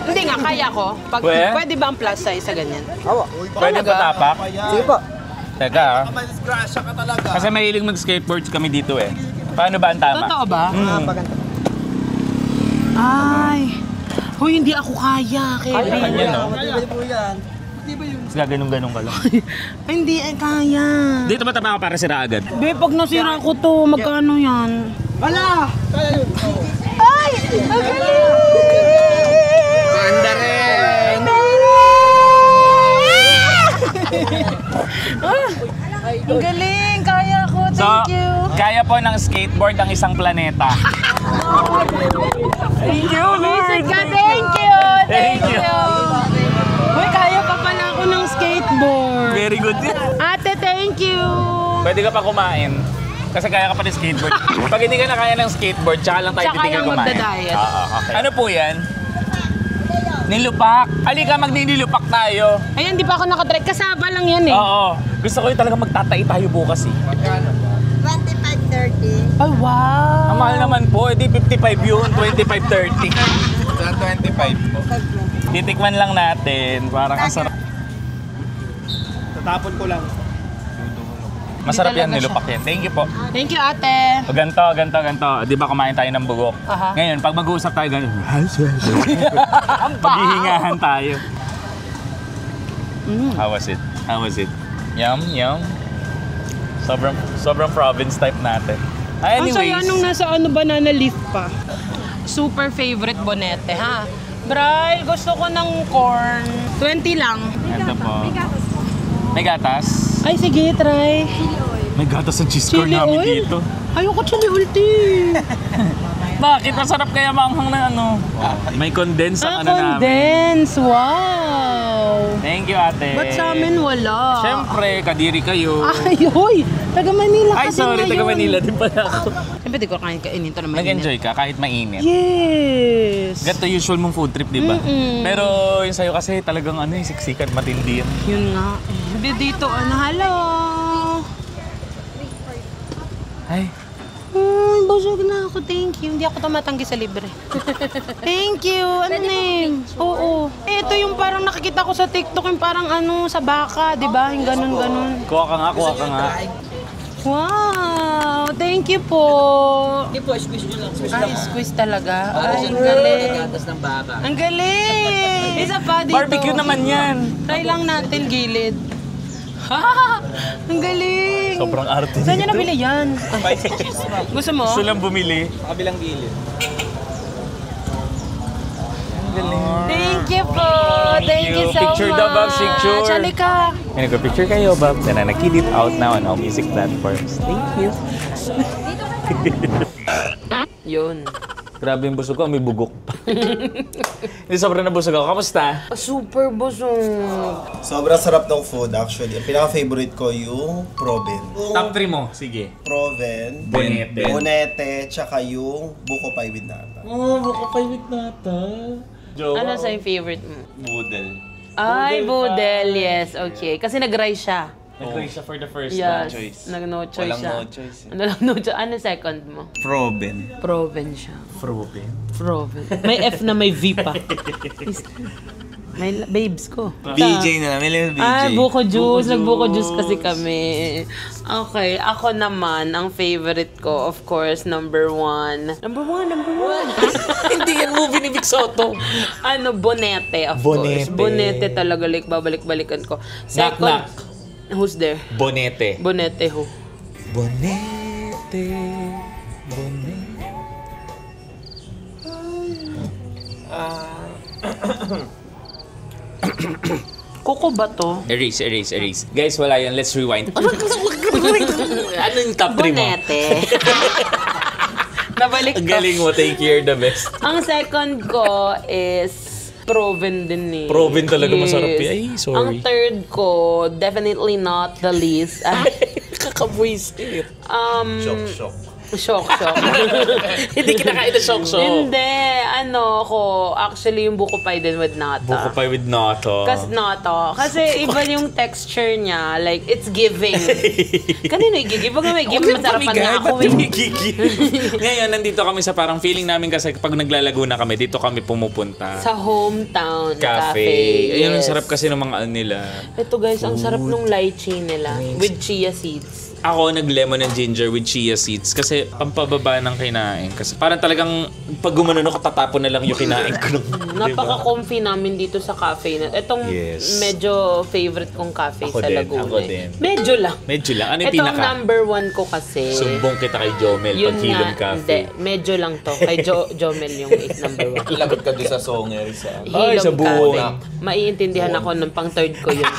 Speaker 2: Hindi nga, kaya ko. Pwede ba ang plus size sa ganyan?
Speaker 1: Pwede patapak?
Speaker 4: Sige po.
Speaker 1: Teka ah.
Speaker 3: Madisgrasya ka talaga.
Speaker 1: Kasi mahilig mag-skateboards kami dito eh. Paano ba ang tama?
Speaker 2: Totoo ba? Ay. Hoy, hindi ako kaya, Kevin.
Speaker 1: Kanya no? Gaganong-ganong ka lang.
Speaker 2: Ay, hindi kaya.
Speaker 1: Dito ba tama ka para sira agad?
Speaker 2: Be, pag nasira ko to, magkano yan? Wala! Ay! Ang galing!
Speaker 3: Panda rin!
Speaker 2: Ang galing! Kaya ko! Thank you!
Speaker 1: Kaya po ng skateboard ang isang planeta. Thank you, Lord!
Speaker 2: Thank you!
Speaker 1: Thank you!
Speaker 2: Uy, kaya pa pala ako ng skateboard.
Speaker 1: Very good din.
Speaker 2: Ate, thank you!
Speaker 1: Pwede ka pa kumain. Kasi kaya ka pa ng skateboard. Pag hindi ka na kaya ng skateboard, tsaka lang tayo
Speaker 2: Tsaka
Speaker 1: titigil
Speaker 2: lang
Speaker 1: kumain.
Speaker 2: magda-diet.
Speaker 1: Okay. Ano po yan? Nilupak. Halika, magninilupak tayo.
Speaker 2: Ayan, di pa ako nakadrive. Kasaba lang yan eh.
Speaker 1: Oo. Gusto ko yung talaga magtatay tayo bukas eh.
Speaker 5: 25-30.
Speaker 2: Ay, wow!
Speaker 1: Ang mahal naman po, edi 55 yun, 25-30.
Speaker 3: Sa 25 po.
Speaker 1: Titikman lang natin, parang ang sarap.
Speaker 3: Tatapon ko lang.
Speaker 1: Masarap yan,
Speaker 2: talaga
Speaker 1: nilupak yan. Thank you po.
Speaker 2: Thank you, ate.
Speaker 1: O ganito. Di ba kumain tayo ng bugok?
Speaker 2: Aha.
Speaker 1: Ngayon, pag mag-uusap tayo, ganun. Maghihingahan tayo. How was it? How was it? Yum, yum. Sobrang province type natin.
Speaker 2: Ang
Speaker 1: Anyways,
Speaker 2: saya nung nasa banana leaf pa. Super favorite bonete, ha? Bray, gusto ko ng corn. 20 lang.
Speaker 1: ito po. May gatas?
Speaker 2: Ay, sige, try.
Speaker 1: May gatas sa cheese corn
Speaker 2: Chili
Speaker 1: namin
Speaker 2: oil?
Speaker 1: dito.
Speaker 2: Ayoko chili ulti.
Speaker 1: Bakit? Masarap kaya maanghang na ano? May condense ang ano namin.
Speaker 2: Condense. Wow.
Speaker 1: Thank you, ate.
Speaker 2: Ba't sa amin wala?
Speaker 1: Siyempre, kadiri kayo.
Speaker 2: Ay, hoy. Taga Manila ka
Speaker 1: Ay,
Speaker 2: din
Speaker 1: sorry,
Speaker 2: ngayon.
Speaker 1: taga Manila din pala ako.
Speaker 2: Siyempre, di ko kainin to na mainit.
Speaker 1: Nag-enjoy ka kahit mainit.
Speaker 2: Yes.
Speaker 1: Ganito usual mong food trip, di ba? Pero yung sa'yo kasi talagang ano, siksikan, matindi yan.
Speaker 2: Yun nga. Hindi dito, hello.
Speaker 1: Ay,
Speaker 2: Busog na ako. Thank you. Hindi ako tumatanggi sa libre. Thank you. Ano name? Oo. Ito yung parang nakikita ko sa TikTok, yung parang ano, sa baka, di ba? Yung ganun-ganun.
Speaker 1: kuha ka nga.
Speaker 2: Wow! Thank you po. Hindi po, squeeze nyo lang. Ay, squeeze talaga. Ay, ang galing. ng baka. Ang galing! Isa pa dito.
Speaker 1: Barbecue naman yan.
Speaker 2: Try lang natin gilid. Ha! Ang galing!
Speaker 1: Sobrang arte
Speaker 2: Saan nyo
Speaker 1: dito.
Speaker 2: nabili yan? Gusto mo?
Speaker 1: Gusto lang bumili.
Speaker 3: Kabilang gilid.
Speaker 2: Thank you po! Thank you so
Speaker 1: Picture daw, Babs, picture.
Speaker 2: Halika!
Speaker 1: May nagpa-picture kayo, Bob. Then nakikit out now on all music platforms. Thank you.
Speaker 2: Yun.
Speaker 1: Grabe yung busog ko, may bugok pa. Hindi, sobrang nabusog ako. Kamusta?
Speaker 2: Super busog.
Speaker 3: Sobrang sarap ng food actually. Ang pinaka-favorite ko yung Proven.
Speaker 1: Top 3 mo, sige.
Speaker 3: Proven,
Speaker 1: Bonete.
Speaker 3: Bonete, tsaka yung Buko Pie with Nata.
Speaker 1: Oh, buko pie with nata. Jowa.
Speaker 2: Ano sa yung favorite mo?
Speaker 1: Boodle.
Speaker 2: Ay, Boodle, yes. Okay. Kasi nag-rise siya.
Speaker 1: Nag-try siya for the first
Speaker 2: Yes.
Speaker 1: choice.
Speaker 2: Nag-no choice
Speaker 3: Walang
Speaker 2: siya.
Speaker 3: no choice.
Speaker 2: Ano lang no choice? Ano second mo?
Speaker 3: Proven.
Speaker 2: Proven siya.
Speaker 1: Proven.
Speaker 2: Proven. May F na may V pa. May babes ko.
Speaker 3: BJ na lang. May lang BJ.
Speaker 2: Ah, buko juice. Nag-buko juice kasi kami. Okay, ako naman, ang favorite ko, of course, number one. Number one.
Speaker 1: Hindi yan movie ni Vic Soto.
Speaker 2: Ano, Bonete, of
Speaker 1: Bonete.
Speaker 2: course. Bonete talaga, like, babalik-balikan ko.
Speaker 1: Knock, knock.
Speaker 2: Who's there?
Speaker 1: Bonete.
Speaker 2: Bonete who?
Speaker 1: Bonete.
Speaker 2: Kuko ba to?
Speaker 1: Erase. Guys, wala yan. Let's rewind. Ano yung top 3 mo?
Speaker 2: Bonete. Nabalik
Speaker 1: Ang
Speaker 2: ko.
Speaker 1: galing mo. Thank you. You're the best.
Speaker 2: Ang second ko is Proven din eh.
Speaker 1: Proven talaga masarap eh. Ay, sorry.
Speaker 2: Ang third ko, definitely not the least.
Speaker 1: Kakabuisit.
Speaker 3: Shock.
Speaker 2: Shock.
Speaker 1: Hindi kinakain na shock-shock.
Speaker 2: Hindi, actually yung buko pie din with nata.
Speaker 1: Buko pie with nata.
Speaker 2: Kasi iba yung texture niya, like it's giving. Kanino i-give? Pag may give, masarapan na ako.
Speaker 1: Ngayon, nandito kami sa parang feeling namin kasi pag naglalaguna kami, dito kami pumupunta.
Speaker 2: Sa hometown
Speaker 1: Cafe. Ayun, ang
Speaker 2: yes.
Speaker 1: sarap kasi ng mga nila.
Speaker 2: Ito guys, ang sarap nung lychee nila with chia seeds.
Speaker 1: Ako nag-lemon and ginger with chia seeds kasi pampababa ng kinain. Kasi parang talagang pag gumanon ako, tatapon na lang yung kinain ko.
Speaker 2: Napaka-comfy namin dito sa cafe na. Itong
Speaker 1: Yes.
Speaker 2: medyo favorite kong cafe
Speaker 1: Ako
Speaker 2: sa
Speaker 1: din,
Speaker 2: Laguna.
Speaker 1: ako din.
Speaker 2: Medyo lang.
Speaker 1: Medyo lang. Ano yung
Speaker 2: Ito ang
Speaker 1: pinaka?
Speaker 2: number 1 ko kasi.
Speaker 1: Sumbong kita kay Jomel pag Hilom
Speaker 2: Hindi,
Speaker 1: Cafe.
Speaker 2: medyo lang to. Kay Jomel yung number 1.
Speaker 7: Lagot ka doon sa songer sa...
Speaker 1: Ay, sa buong.
Speaker 2: Maiintindihan ako ng pang third ko yun.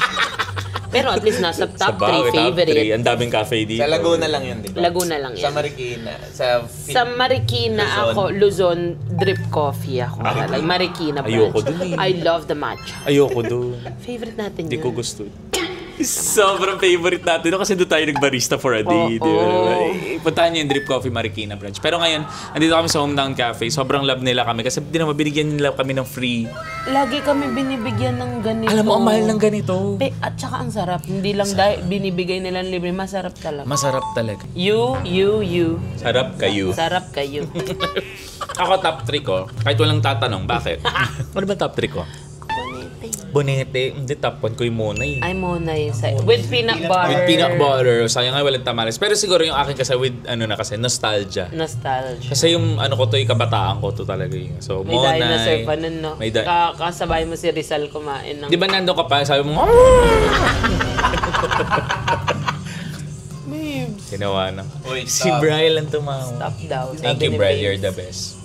Speaker 2: Pero at least nasa top 3 favorite.
Speaker 1: Ang daming cafe dito.
Speaker 7: Sa Laguna lang yun, di ba?
Speaker 2: Laguna lang
Speaker 7: Sa
Speaker 2: yan.
Speaker 7: Marikina.
Speaker 2: Sa Marikina
Speaker 7: Luzon.
Speaker 2: ako, Luzon, drip coffee ako. Like Marikina branch.
Speaker 1: Ayoko dun eh.
Speaker 2: I love the matcha.
Speaker 1: Ayoko doon.
Speaker 2: Favorite natin
Speaker 1: Hindi
Speaker 2: yun.
Speaker 1: ko gusto. Sobrang favorite natin no? Kasi doon tayo nagbarista for a day. Di ba? Puntahan niyo yung Drip Coffee Marikina branch. Pero ngayon, andito kami sa Hometown Cafe. Sobrang love nila kami kasi di naman binigyan nila kami ng free.
Speaker 2: Lagi kami binibigyan ng ganito.
Speaker 1: Alam mo, ang mahal ng ganito.
Speaker 2: At saka ang sarap. Hindi lang dahil binibigay nila ng libre. Masarap talaga.
Speaker 1: Masarap talaga.
Speaker 2: You.
Speaker 1: Sarap kayo.
Speaker 2: Sarap kayo.
Speaker 1: Ako top 3 ko. Kahit walang tatanong, bakit? Ano ba top 3 ko? Bonete. Hindi, top 1 ko yung Monay.
Speaker 2: Ay, Monay. With peanut butter.
Speaker 1: With peanut butter. Sayang nga walang tamales. Pero siguro yung akin kasi with nostalgia.
Speaker 2: Nostalgia.
Speaker 1: Kasi yung ko to, yung kabataan ko to talaga yun. So,
Speaker 2: May
Speaker 1: Monay.
Speaker 2: dinosaur pa nun, no?
Speaker 1: May
Speaker 2: Kasabay mo si Rizal kumain ng...
Speaker 1: Di ba nando ka pa? Sabi mo, Ginawa na.
Speaker 7: Uy,
Speaker 1: Si
Speaker 7: stop.
Speaker 1: Brian lang tumawa.
Speaker 2: Stop daw.
Speaker 1: Thank
Speaker 2: Sabi
Speaker 1: you,
Speaker 2: ni
Speaker 1: Brian.
Speaker 2: Faith.
Speaker 1: You're the best.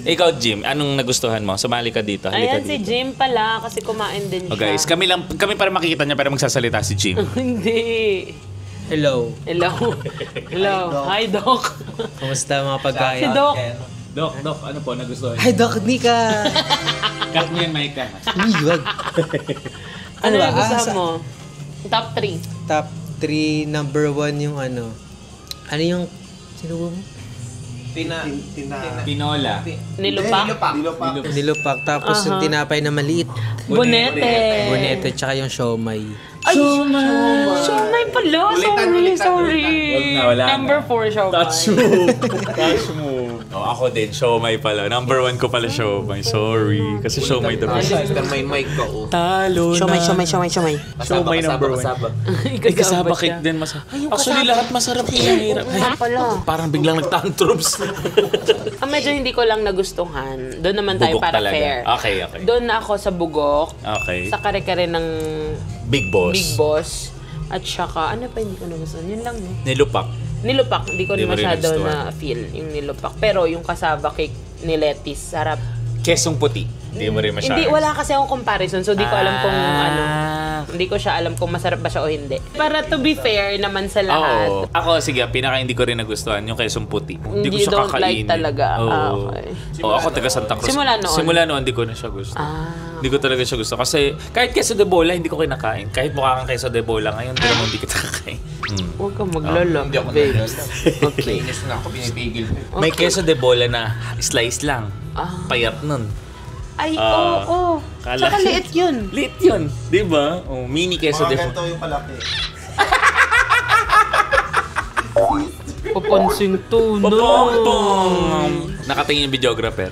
Speaker 1: Ikaw, Jim, anong nagustuhan mo? Sumali ka dito. Halika
Speaker 2: Ayan si
Speaker 1: dito.
Speaker 2: Jim pala kasi kumain din siya.
Speaker 1: Oh, guys, kami para makikita niya pero magsasalita si Jim.
Speaker 2: Hindi.
Speaker 9: Hello.
Speaker 2: Hello. Hi, Doc.
Speaker 9: Kamusta mga pagkain?
Speaker 2: Si Doc.
Speaker 1: Doc, ano po nagustuhan
Speaker 9: Hi, Doc Nika!
Speaker 1: Cut mo yan, Micah.
Speaker 9: Uy, wag.
Speaker 2: Ano
Speaker 9: ba?
Speaker 2: nagustuhan mo? Top 3.
Speaker 9: Top 3, number 1 yung ano. Ano yung... Sino mo?
Speaker 1: Pinola.
Speaker 2: Nilupak.
Speaker 9: Nilupak. Tapos yung tinapay na maliit.
Speaker 2: Bonete.
Speaker 9: Bonete, tsaka yung siomay.
Speaker 2: Ay, siomay pala. Sorry.
Speaker 1: Wag na, wala na.
Speaker 2: Number 4 siomay.
Speaker 1: Touch move. Oh, ako din, siomay pala. Number 1 ko pala siomay. Sorry. Kasi siomay the best.
Speaker 7: May mic ka, oh.
Speaker 1: Talo na.
Speaker 2: Siomay.
Speaker 1: Siomay number 1. Ay, kasaba cake din masarap. Actually, lahat masarap yung hirap.
Speaker 2: Pala.
Speaker 1: Parang biglang nagtantrums.
Speaker 2: Ang medyo hindi ko lang nagustuhan. Doon naman tayo
Speaker 1: Bugok
Speaker 2: para
Speaker 1: talaga.
Speaker 2: fair.
Speaker 1: Okay.
Speaker 2: Doon na ako sa bugok.
Speaker 1: Okay.
Speaker 2: Sa kare-kare ng
Speaker 1: Big Boss.
Speaker 2: Big Boss. At saka, ano pa hindi ko nagustuhan? Yun lang.
Speaker 1: Nilupak.
Speaker 2: Nilupak, hindi ko
Speaker 1: Hindi mo rin
Speaker 2: masyado
Speaker 1: nagustuhan.
Speaker 2: na-feel yung nilupak. Pero yung cassava cake ni Lettuce, sarap.
Speaker 1: Kesong puti. Hindi mo rin masyado.
Speaker 2: Hindi, wala kasi akong comparison. So, di ko alam kung ano. Hindi ko siya alam kung masarap ba siya o hindi. Para to be fair naman sa lahat.
Speaker 1: Oo. Ako, sige, pinaka hindi ko rin nagustuhan yung kesong puti. Hindi ko
Speaker 2: You
Speaker 1: siya
Speaker 2: don't
Speaker 1: kakainin.
Speaker 2: like talaga.
Speaker 1: Oo.
Speaker 2: Okay.
Speaker 1: Ako, taga Santa Cruz.
Speaker 2: Simula noon?
Speaker 1: Hindi ko na siya gusto. Hindi ko talaga siya gusto. Kasi kahit queso de bola, hindi ko kinakain. Kahit mukha kang queso de bola ngayon, hindi naman hindi kita kakain.
Speaker 2: Huwag kang maglala.
Speaker 7: Hindi ako
Speaker 2: babes.
Speaker 7: Okay. Inis na ako, pinipigil mo.
Speaker 1: May queso de bola na slice lang.
Speaker 2: Ah.
Speaker 1: Payat nun.
Speaker 2: Ay, oo.
Speaker 1: Kala-
Speaker 2: Saka liit yun.
Speaker 1: Liit yun. Di ba? Oh, mini queso de bola.
Speaker 3: Ganito yung palaki.
Speaker 2: Papansing to, no.
Speaker 1: Pong! Nakatingin yung videographer.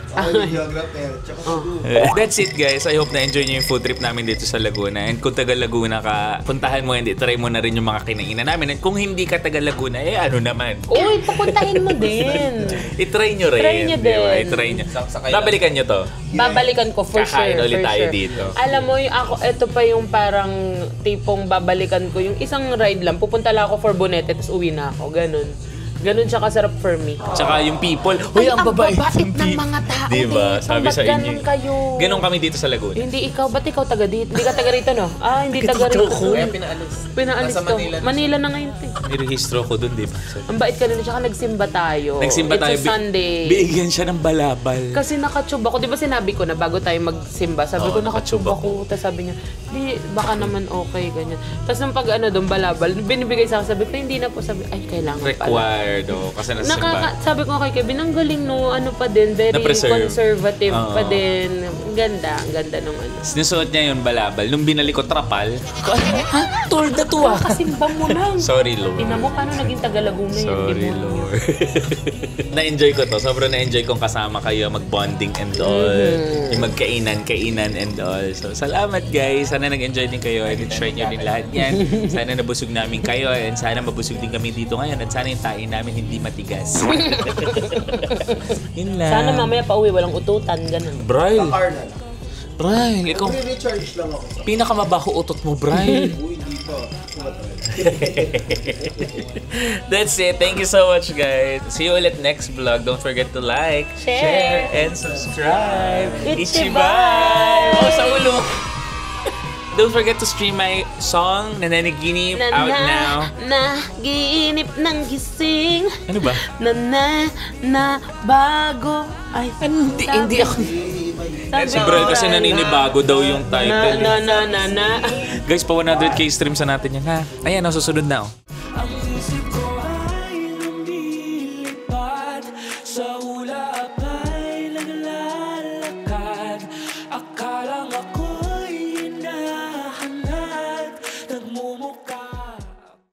Speaker 3: Geographer. Tsaka
Speaker 1: That's it, guys. I hope na-enjoy nyo yung food trip namin dito sa Laguna. And kung taga Laguna ka, puntahan mo and try mo na rin yung mga kinainan namin. And kung hindi ka taga Laguna, ano naman.
Speaker 2: Uy, papuntahin mo din.
Speaker 1: I-try nyo rin.
Speaker 2: Try nyo
Speaker 1: di ba?
Speaker 2: din.
Speaker 1: I-try nyo.
Speaker 7: Sakay lang.
Speaker 1: Babalikan nyo to.
Speaker 2: Babalikan ko for
Speaker 1: Kakain
Speaker 2: sure.
Speaker 1: ulit
Speaker 2: for
Speaker 1: tayo
Speaker 2: sure.
Speaker 1: dito.
Speaker 2: Alam mo, yung ako, ito pa yung parang tipong babalikan ko. Yung isang ride lang, pupunta lang ako for Bonete, tapos uwi na ako. Ganun. Ganun siya kasarap for me.
Speaker 1: Tsaka yung people, uy, ang babait
Speaker 2: ng mga tao
Speaker 1: diba?
Speaker 2: dito.
Speaker 1: Sabi
Speaker 2: Ba't
Speaker 1: sa inyo.
Speaker 2: ganun kayo?
Speaker 1: Ganun kami dito sa Laguna.
Speaker 2: Hindi ikaw, ba't ikaw taga dito? Hindi ka taga rito, no? Ah, hindi taga rito.
Speaker 7: Kaya pinaalis.
Speaker 2: Pinaalis
Speaker 7: Nasa
Speaker 2: ko.
Speaker 7: Manila.
Speaker 2: Manila na ngayon.
Speaker 1: Nirehistro ko dun, di ba? So,
Speaker 2: Ang bait ka nila, tsaka nagsimba tayo.
Speaker 1: nagsimba tayo.
Speaker 2: It's a Sunday.
Speaker 1: Bigyan siya ng balabal.
Speaker 2: Kasi nakatube ako. Di ba sinabi ko na bago tayo magsimba, sabi ko
Speaker 1: Oo,
Speaker 2: nakatube
Speaker 1: nakatube
Speaker 2: ako. Tapos sabi niya, di, baka naman okay, ganyan. Tapos nung pag ano doon, balabal, binibigay sa akin, sabi ko, hindi na po. Sabi, ay, kailangan pala.
Speaker 1: Required, kasi nasa simba.
Speaker 2: Sabi ko kay Kevin, ang galing no, ano pa din, very
Speaker 1: Na-preserve.
Speaker 2: conservative
Speaker 1: Oo.
Speaker 2: pa din. Ang ganda nung ano.
Speaker 1: Sinusuot niya yung balabal. Nung binalik ko trapal, ha? Told na to ah.
Speaker 2: Kasimba mo lang.
Speaker 1: Sorry, Lord.
Speaker 2: Ina mo, paano naging Tagalaguna yun?
Speaker 1: Sorry,
Speaker 2: Demonyo.
Speaker 1: Lord. Na-enjoy ko to. Sobrang na-enjoy kong kasama kayo, mag-bonding and all. Yung magkainan and all. So, salamat guys. Sana nag-enjoy din kayo and try nyo din lahat yan. Sana nabusog namin kayo and sana mabusog din kami dito ngayon at sana yung tain namin hindi matigas. Yun lang.
Speaker 2: Sana mamaya pa uwi, walang ututan, ganun.
Speaker 1: Brian.
Speaker 3: Arnold.
Speaker 1: Brian, ikaw.
Speaker 3: Recharge lang ako.
Speaker 1: Pinakamabaho utot mo, Brian.
Speaker 3: Uy, di pa.
Speaker 1: That's it. Thank you so much, guys. See you ulit next vlog. Don't forget to like, share and subscribe. Ichibai! Oh, sa ulo! Don't forget to stream my song, Nananaginip, out now.
Speaker 2: Naginip ng gising.
Speaker 1: Ano ba?
Speaker 2: Na bago. Ay,
Speaker 1: Hindi ako. Si Brian kasi naninibago daw yung title.
Speaker 2: Na.
Speaker 1: Guys, pa 100k streams na natin yan, ha? Ayan, susunod na, oh.